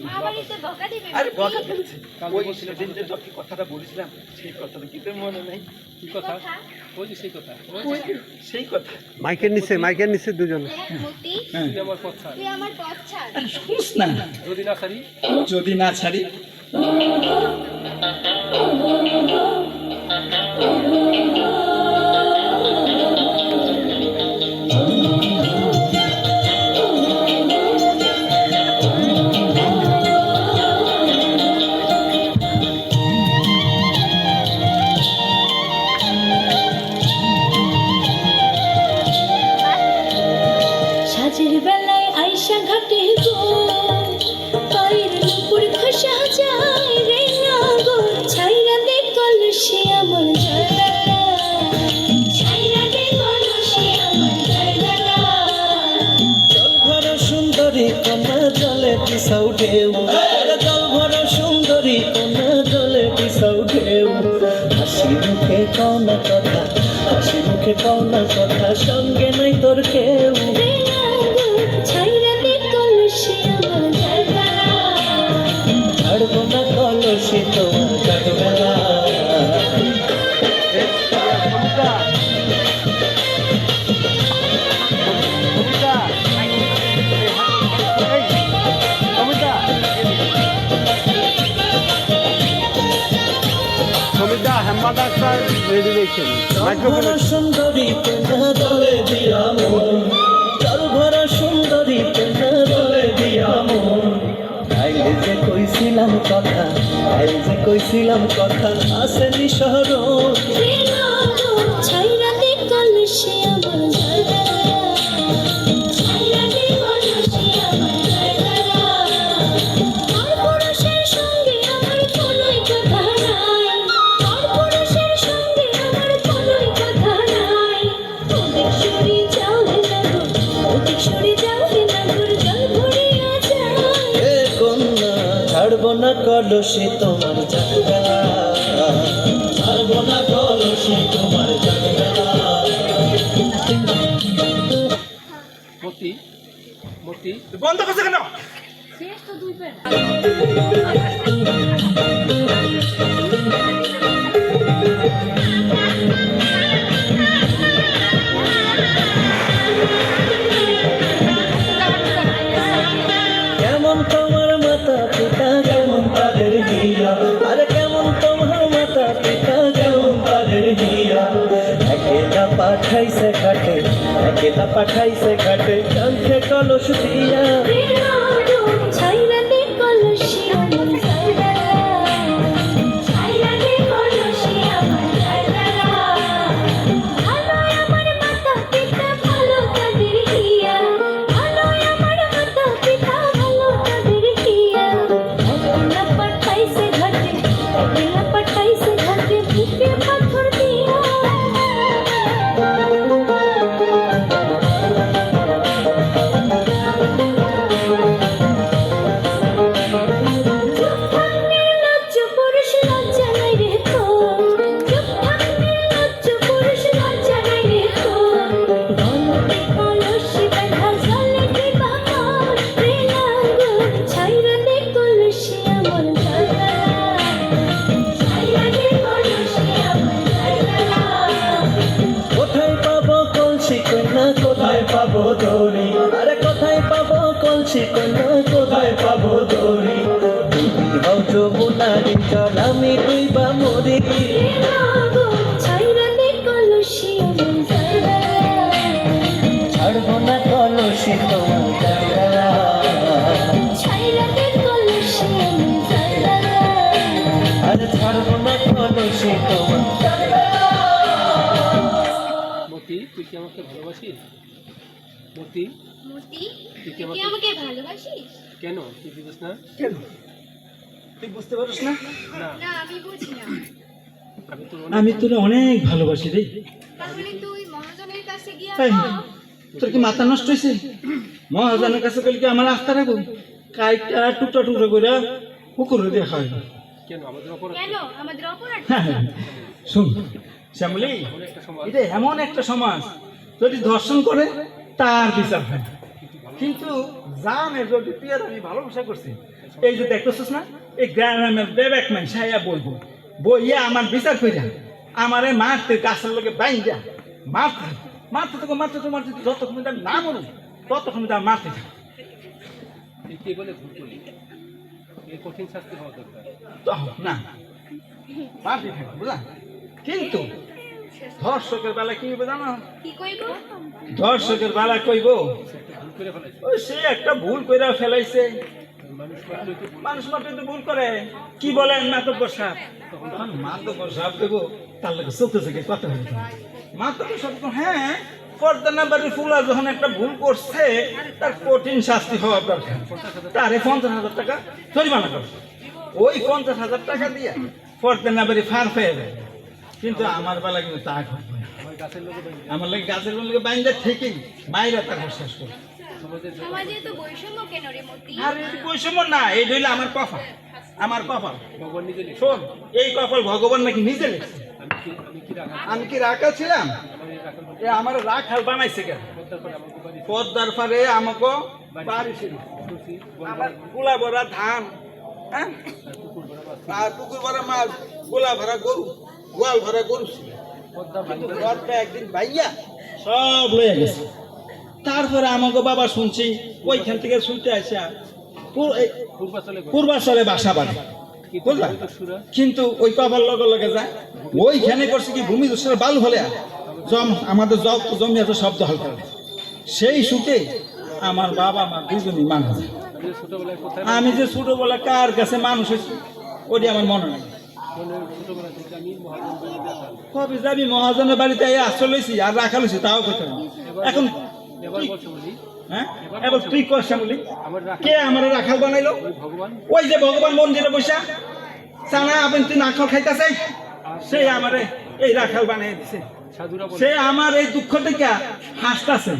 Speaker 6: মা বাড়িতে বকা দিবে
Speaker 1: আরে বকা ফেলেছে,
Speaker 2: কালকে
Speaker 1: ওই
Speaker 2: বলছিলাম,
Speaker 1: সেদিন যে তোকে কথাটা বলেছিলাম সেই কথাটা কি তোর মনে নেই?
Speaker 2: কি কথা, ওই যে সেই কথা,
Speaker 1: ওই সেই কথা,
Speaker 8: মাইকের নিচে দুজন।
Speaker 6: দেখ মতি,
Speaker 2: তুই আমার পথ ছাড়,
Speaker 6: তুই আমার পথ ছাড়।
Speaker 1: আরে শুনিস না,
Speaker 2: যদি না ছাড়ি,
Speaker 1: যদি না ছাড়ি
Speaker 9: সাজের বেলায় আইসা ঘাটে গো, পায়ের নুপুর খসা যায় রে না গো, ছাইরা দে কলসি আমার জায়গা, ছাইরা দে কলসি আমার জায়গা।
Speaker 7: জল ভরা সুন্দরী কন্যা জলে পিছাও ঢেউ, জল ভরা সুন্দরী কন্যা জলে পিছাও ঢেউ, হাসি মুখে কও না কথা, হাসি মুখে কও না কথা, সঙ্গে নাই তোর কেউ,
Speaker 9: রে না গো, ছাইরা দে কলসি আমার জায়গা,
Speaker 7: ছাড়বো না কলসি তোমার কাঠবেলা। ভরা সুন্দরী পেনা দলে দিয়া মন, জল ভরা সুন্দরী পেনা দলে দিয়া মন, আইলে যে কইছিলাম কথা, আইলে যে কইছিলাম কথা, আসেনি শহর,
Speaker 9: রে না গো, ছাইরা দে কলসি আমার জায়গা, ছাইরা দে কলসি আমার জায়গা। আর পুরুষের সঙ্গে আমার কোনোই কথা নাই, আর পুরুষের সঙ্গে আমার কোনোই কথা নাই, ওদিক সরে যাও হে নাগর, ওদিক সরে যাও হে নাগর, জল ভরিয়া যায়।
Speaker 7: এ কন্যা ছাড়বো না কলসি তোমার জাগবেলা, ছাড়বো না কলসি তোমার জাগবেলা।
Speaker 2: মতি, মতি,
Speaker 1: বন্ধ করছে কেন?
Speaker 6: শেষ তো দুই পেন।
Speaker 7: কেমন তোমার মাতা পিতা কেমন তাদের হিয়া, আরে কেমন তোমার মাতা পিতা কেমন তাদের হিয়া, একেলা পাঠাইছে ঘাটে, একেলা পাঠাইছে ঘাটে, কাঁধে কলস দিয়া,
Speaker 9: রে না গো, ছাইরা দে কলসি আমার জায়গা, ছাইরা দে কলসি আমার জায়গা। ভালো আমার মাতা পিতা ভালো তাদের হিয়া, ভালো আমার মাতা পিতা ভালো তাদের হিয়া, একলা পাঠাইছে ঘাটে, একলা পাঠাইছে ঘাটে, বুকে পাথর দিয়া। নির্লজ্জ পুরুষ লজ্জা নাই রে তোর, চুপ থাক নির্লজ্জ পুরুষ লজ্জা নাই রে তোর, গলতে কলসি বাঁধা জলে দিবা মোর, রে না গো, ছাইরা দে কলসি আমার জায়গা, ছাইরা দে কলসি আমার জায়গা।
Speaker 7: কোথায় পাবো কলসি কন্যা, কোথায় পাবো দড়ি, আরে কোথায় পাবো কলসি কন্যা, কোথায় পাবো দড়ি, তুমি হও যমুনারি জল আমি ডুইবা মরি
Speaker 9: ছাইরা দে কলসি আমার জালা
Speaker 7: ছাড়বো না কলসি তোমার জালা
Speaker 9: ছাইরা দে কলসি আমার জালা
Speaker 7: আর ছাড়বো না কলসি তোমার জালা
Speaker 2: মতি তুই কি আমাকে ভালোবাসিস? মতি
Speaker 6: মতি
Speaker 2: তুই কি
Speaker 6: তুই
Speaker 2: আমাকে
Speaker 6: আমাকে ভালোবাসিস?
Speaker 2: কেন তুই বুঝিস না?
Speaker 1: কেন তুই বুঝতে পারিস না?
Speaker 2: না
Speaker 6: না আমি বুঝি না।
Speaker 2: আমি তোর
Speaker 1: আমি তোরে অনেক ভালোবাসি রে।
Speaker 6: তাহলে তুই মহাজনের কাছে গিয়া
Speaker 1: এই,
Speaker 6: কও,
Speaker 1: তোর কি মাথা নষ্ট হয়েছে? মহাজনের কাছে গেলে কি আমার আস্থা রাখবো? কাইটা টুকরা টুকরা করে পুকুরে দিয়ে খাওয়াই।
Speaker 2: কেন আমাদের অপরাধ?
Speaker 6: কেন আমাদের অপরাধ?
Speaker 1: শুন শ্যামলি,
Speaker 2: এমন একটা সমাজ
Speaker 1: এটা এমন একটা সমাজ যদি ধর্ষণ করে তার বিচার হয়, কিন্তু জানে যদি তুই আর আমি ভালোবাসা করছি, এই যে দেখতেছিস না, এই গ্রামের বেবেক ম্যান সাইয়া বলবো বইয়া আমার বিচার কইরা আমারে মারতে গাছের লোকে বাইন্দা মারতে মারতে তোকে মারতে তোমার যদি যতক্ষণ আমি না মরুন ততক্ষণ আমি মারতে থাকি।
Speaker 2: তুই কে বলে ভুল করলি? এই কঠিন শাস্তি হওয়া দরকার।
Speaker 1: না মারতে থাকি বুঝলা, কিন্তু ধর্ষকের বেলা কি হবে জানো?
Speaker 6: কি কইব?
Speaker 1: ধর্ষকের বেলা কইব
Speaker 2: ভুল করে ফেলাইছে।
Speaker 1: ওই সে একটা ভুল করে ফেলাইছে।
Speaker 2: মানুষ মাত্রই তো ভুল।
Speaker 1: মানুষ মাত্র তো ভুল করে, কি বলেন মাতব্বর সাহেব? তখন মাতব্বর সাহেব দেবো তার লোক চোখে চোখে কথা হয়ে যায়। মাতব্বর সাহেব তো, হ্যাঁ পর্দা নাম্বারের ফুলা যখন একটা ভুল করছে তার কঠিন শাস্তি হওয়া দরকার, তারে 50,000 টাকা জরিমানা করছে। ওই 50,000 টাকা দিয়ে পর্দা নাম্বারে ফার পেয়ে যায়। কিন্তু আমার বেলা কিন্তু তা ঘটবে না।
Speaker 2: আমার গাছের লোকে বাইরে
Speaker 1: আমার লাগে গাছের লোকে বাইন্দা ঠিকই মাইরা তারপর শেষ করে।
Speaker 2: সমাজের
Speaker 6: সমাজে তো বৈষম্য কেন রে মতি?
Speaker 1: আর এই বৈষম্য না, এই হইলে আমার কপাল, আমার কপাল।
Speaker 2: ভগবান নিজে লিখে।
Speaker 1: শোন, এই কপাল ভগবান নাকি নিজে লিখছে।
Speaker 2: আমি কি রাখা?
Speaker 1: আমি কি রাখাল ছিলাম?
Speaker 2: আমার এই রাখাল বলতে
Speaker 1: এ আমার রাখাল বানাইছে কেন?
Speaker 2: পদ্মার পরে আমার বাড়ি
Speaker 1: পদ্মার পারে আমাকে বাড়ি ছিল,
Speaker 2: শুনছি
Speaker 1: আমার গোলা ভরা ধান, হ্যাঁ,
Speaker 2: কুকুর ভরা মাছ।
Speaker 1: আর পুকুর ভরা মাছ, গোলা ভরা গরু, গোয়াল ভরা গরু ছিল।
Speaker 2: পদ্মা
Speaker 1: কিন্তু
Speaker 2: ভাঙবে।
Speaker 1: ঘরটা একদিন ভাইয়া সব লয়ে গেছে। তারপরে আমাকে বাবা শুনছি ওইখান থেকে ছুটে আসে
Speaker 2: পূর্বাচলে ঘর।
Speaker 1: পূর্বাচলে বাসা বাড়ি,
Speaker 2: কিন্তু
Speaker 1: বুঝলা?
Speaker 2: ওই তো সুরা।
Speaker 1: কিন্তু ওই কপাল লগে লগে যায়, ওইখানে করছে কি ভূমি দূষণের বালু হলে আমাদের জমি আছে সব দখল করে। সেই সুখে আমার বাবা মা দুজনই মানুষ।
Speaker 2: আমি যে ছোটবেলায় কোথায়
Speaker 1: আমি যে ছোটবেলা কার কাছে মানুষ হয়েছি ওটি আমার মনে নেই।
Speaker 2: ছোটবেলা থেকে আমি মহাজন বাড়ি দেখাল।
Speaker 1: কবে যাবি মহাজনের বাড়িতে আসলে লইছি আর রাখা লইছি তাও কথা না। এখন
Speaker 2: এবার বলছে বলি
Speaker 1: হ্যাঁ, এবার তুই কষ্ট বলি
Speaker 2: আমার রাখা
Speaker 1: কে আমার রাখাল বানাইলো?
Speaker 2: ওই ভগবান
Speaker 1: ওই যে ভগবান মন্দিরে বসা চানা আপনি তুই নাখাল খাইতেছে, সেই আমারে এই রাখাল বানিয়ে দিছে।
Speaker 2: সাধুরা বলে
Speaker 1: সে আমার এই দুঃখ থেকে হাসতেছে,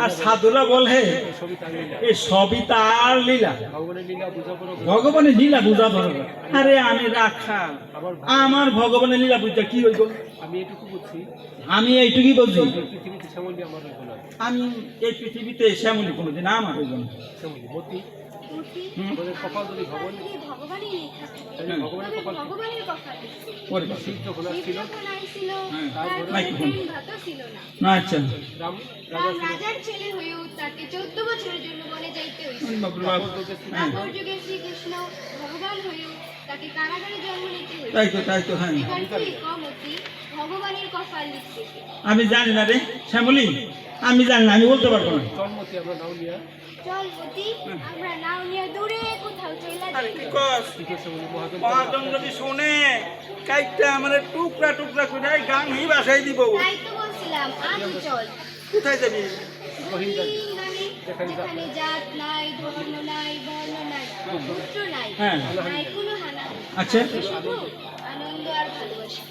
Speaker 1: আর সাধুরা বলে
Speaker 2: সবই তার লীলা।
Speaker 1: এই সবই তার লীলা,
Speaker 2: ভগবানের লীলা বুঝা পড়ো।
Speaker 1: ভগবানের লীলা বুঝা ধরো। আরে আমি রাখাল, আমার ভগবানের লীলা বুঝা কি হইব?
Speaker 2: আমি এটুকু বুঝছি,
Speaker 1: আমি এইটুকুই বলছি,
Speaker 2: এই পৃথিবীতে শ্যামলী আমার হইব না।
Speaker 1: আমি এই পৃথিবীতে শ্যামলি কোনোদিন আমার হইব না।
Speaker 2: শ্যামলী মতি
Speaker 6: মতি
Speaker 2: আমাদের কপাল যদি ভগবান,
Speaker 6: কি ভগবানই লেখা?
Speaker 2: তাহলে ভগবানের কপাল
Speaker 6: ভগবানের কথা।
Speaker 1: ওরে বাবা।
Speaker 2: শীত যখন আসছিল
Speaker 6: যখন আইছিল
Speaker 1: হ্যাঁ,
Speaker 6: তার
Speaker 1: মাইক্রোফোন।
Speaker 6: ঘরে ভাতও ছিল না।
Speaker 1: না আচ্ছা
Speaker 2: রাম
Speaker 6: তার
Speaker 2: রাজা ছিল।
Speaker 6: রাজার ছেলে হয়েও তাকে 14 বছরের জন্য বনে যাইতে হয়েছিল।
Speaker 1: বাবরে বাপ। হ্যাঁ,
Speaker 6: তারপর যুগে শ্রীকৃষ্ণ ভগবান হয়েও তাকে কারাগারে জন্ম নিতে হয়েছিল।
Speaker 1: তাই তো হ্যাঁ।
Speaker 6: এবার তুই কমতি ভগবানের কপাল লিখতে কি?
Speaker 1: আমি জানি না রে শ্যামলি, আমি জানি না, আমি বলতে পারবো না।
Speaker 2: জন্মতি আমরা নাও নিয়া
Speaker 6: চল মতি আমরা নাও নিয়ে দূরে কোথাও চলে
Speaker 1: আরে
Speaker 6: যাই।
Speaker 1: কি কস?
Speaker 2: শিখে শ্যামলী মহাজন
Speaker 1: মহাজন যদি শুনে কাইটা আমারে টুকরা টুকরা করে গান হি বাসাই দিব।
Speaker 6: তাই তো বলছিলাম আজ চল।
Speaker 1: কোথায় যাবি?
Speaker 2: রোহিঙ্গা
Speaker 6: মানে যেখানে জাত নাই, ধর্ম নাই, বর্ণ নাই, গোত্র নাই,
Speaker 1: হ্যাঁ।
Speaker 6: নাই কোনো হানা,
Speaker 1: আচ্ছা,
Speaker 6: শুধু আনন্দ আর ভালোবাসা।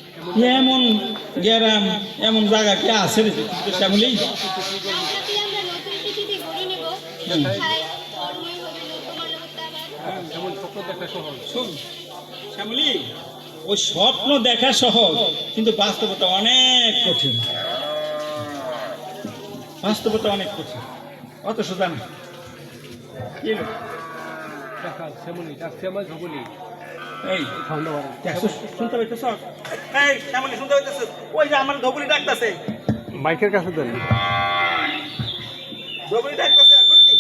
Speaker 1: এমন গ্রাম এমন জায়গা কি আছে রে শ্যামলি?
Speaker 6: সম্প্রতি আমরা নতুন পৃথিবী গড়ে নেব,
Speaker 1: হুম।
Speaker 6: শিক্ষায় ধর্মই হবে লোক মানবতাবাদ।
Speaker 2: যেমন স্বপ্ন দেখা সহজ,
Speaker 1: শোন শ্যামলি, ওই স্বপ্ন দেখা সহজ কিন্তু বাস্তবতা অনেক কঠিন। বাস্তবতা অনেক কঠিন, অত সোজা না। কি হলো?
Speaker 2: দেখা শ্যামলী ডাকছে আমার ঝগলি।
Speaker 1: এই
Speaker 2: ধন্যবাদ।
Speaker 1: দেখছো, শুনতে পাইতেছ? এই শ্যামলি শুনতে পাইতেছ? ওই যে আমার ধবুলি ডাকতেছে,
Speaker 8: মাইকের কাছে দেন।
Speaker 1: ধবুলি ডাকতেছে। এখন কি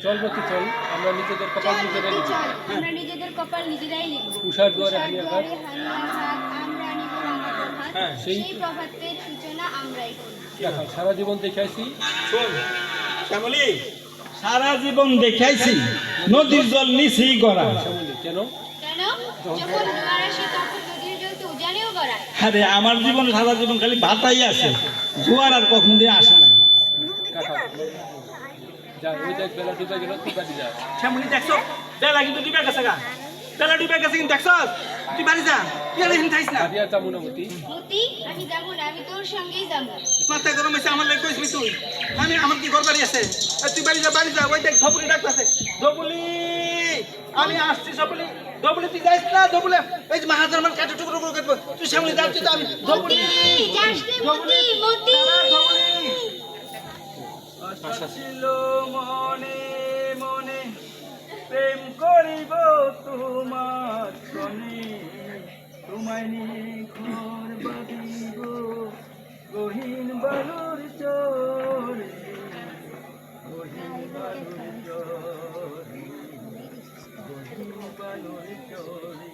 Speaker 2: চল মতি চল। আমরা নিজেদের কপাল নিজেরাই লিখব।
Speaker 6: চল আমরা নিজেদের কপাল নিজেরাই লিখব।
Speaker 2: উষার দুয়ারে হানিয়া ভাত,
Speaker 6: হানিয়া ভাত, আমরা নিব রাঙা প্রভাত।
Speaker 2: হ্যাঁ, সেই-
Speaker 6: সেই প্রভাতের সূচনা আমরাই করব।
Speaker 2: দেখো সারা জীবন দেখাইছি
Speaker 1: শোন শ্যামলী, সারা জীবন দেখাইছি নদীর জল নিচেই গড়া।
Speaker 2: শ্যামলী, কেন?
Speaker 6: কেন? যখন জোয়ার আসে তখন নদীর জল তো উজানেও গড়ায়।
Speaker 1: আরে আমার জীবন সারা জীবন খালি ভাতাই আছে, জোয়ার আর কখন দিয়ে আসে না।
Speaker 2: কাকা যা ওই দেখ বেলা ডুবে গেল তুই বাড়ি যা।
Speaker 1: শ্যামলী দেখছো বেলা কিন্তু ডুবে গেছে গা, বেলা ডুবে গেছে কিন্তু দেখছো, তুই বাড়ি যা, তুই আর এখানে থাইস না।
Speaker 2: বাড়ি আর যাবো না মতি।
Speaker 6: মতি, আমি যাবো না, আমি তোর সঙ্গেই যাবো।
Speaker 1: মাথা গরম হয়েছে আমার লাগে কইছিস তুই, আমি আমার কি ঘর বাড়ি আছে, আর তুই বাড়ি যা, ওই দেখ ধবুলি ডাকতেছে, ধবুলি আমি আসছি, ধবুলি ধবুলি তুই যাইস না, ধবুলি এই যে মাহাজার মান কাটে টুকরো করে কাটবো, তুই শ্যামলী যাচ্ছিস তো আমি ধবুলি
Speaker 6: যাস নে মতি, মতি।
Speaker 1: আশা ছিল মনে মনে প্রেম করিব তোমার সনে, তোমায় নিয়ে ঘর বাঁধিব গহীন বালুর চরে, গহীন বালুর চরে, গহীন বালুর চরে।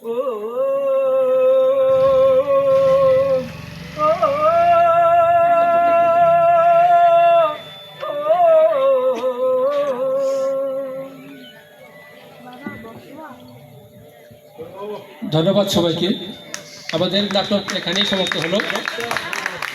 Speaker 1: ও
Speaker 2: ধন্যবাদ সবাইকে। আমাদের নাটক এখানেই সমাপ্ত হলো।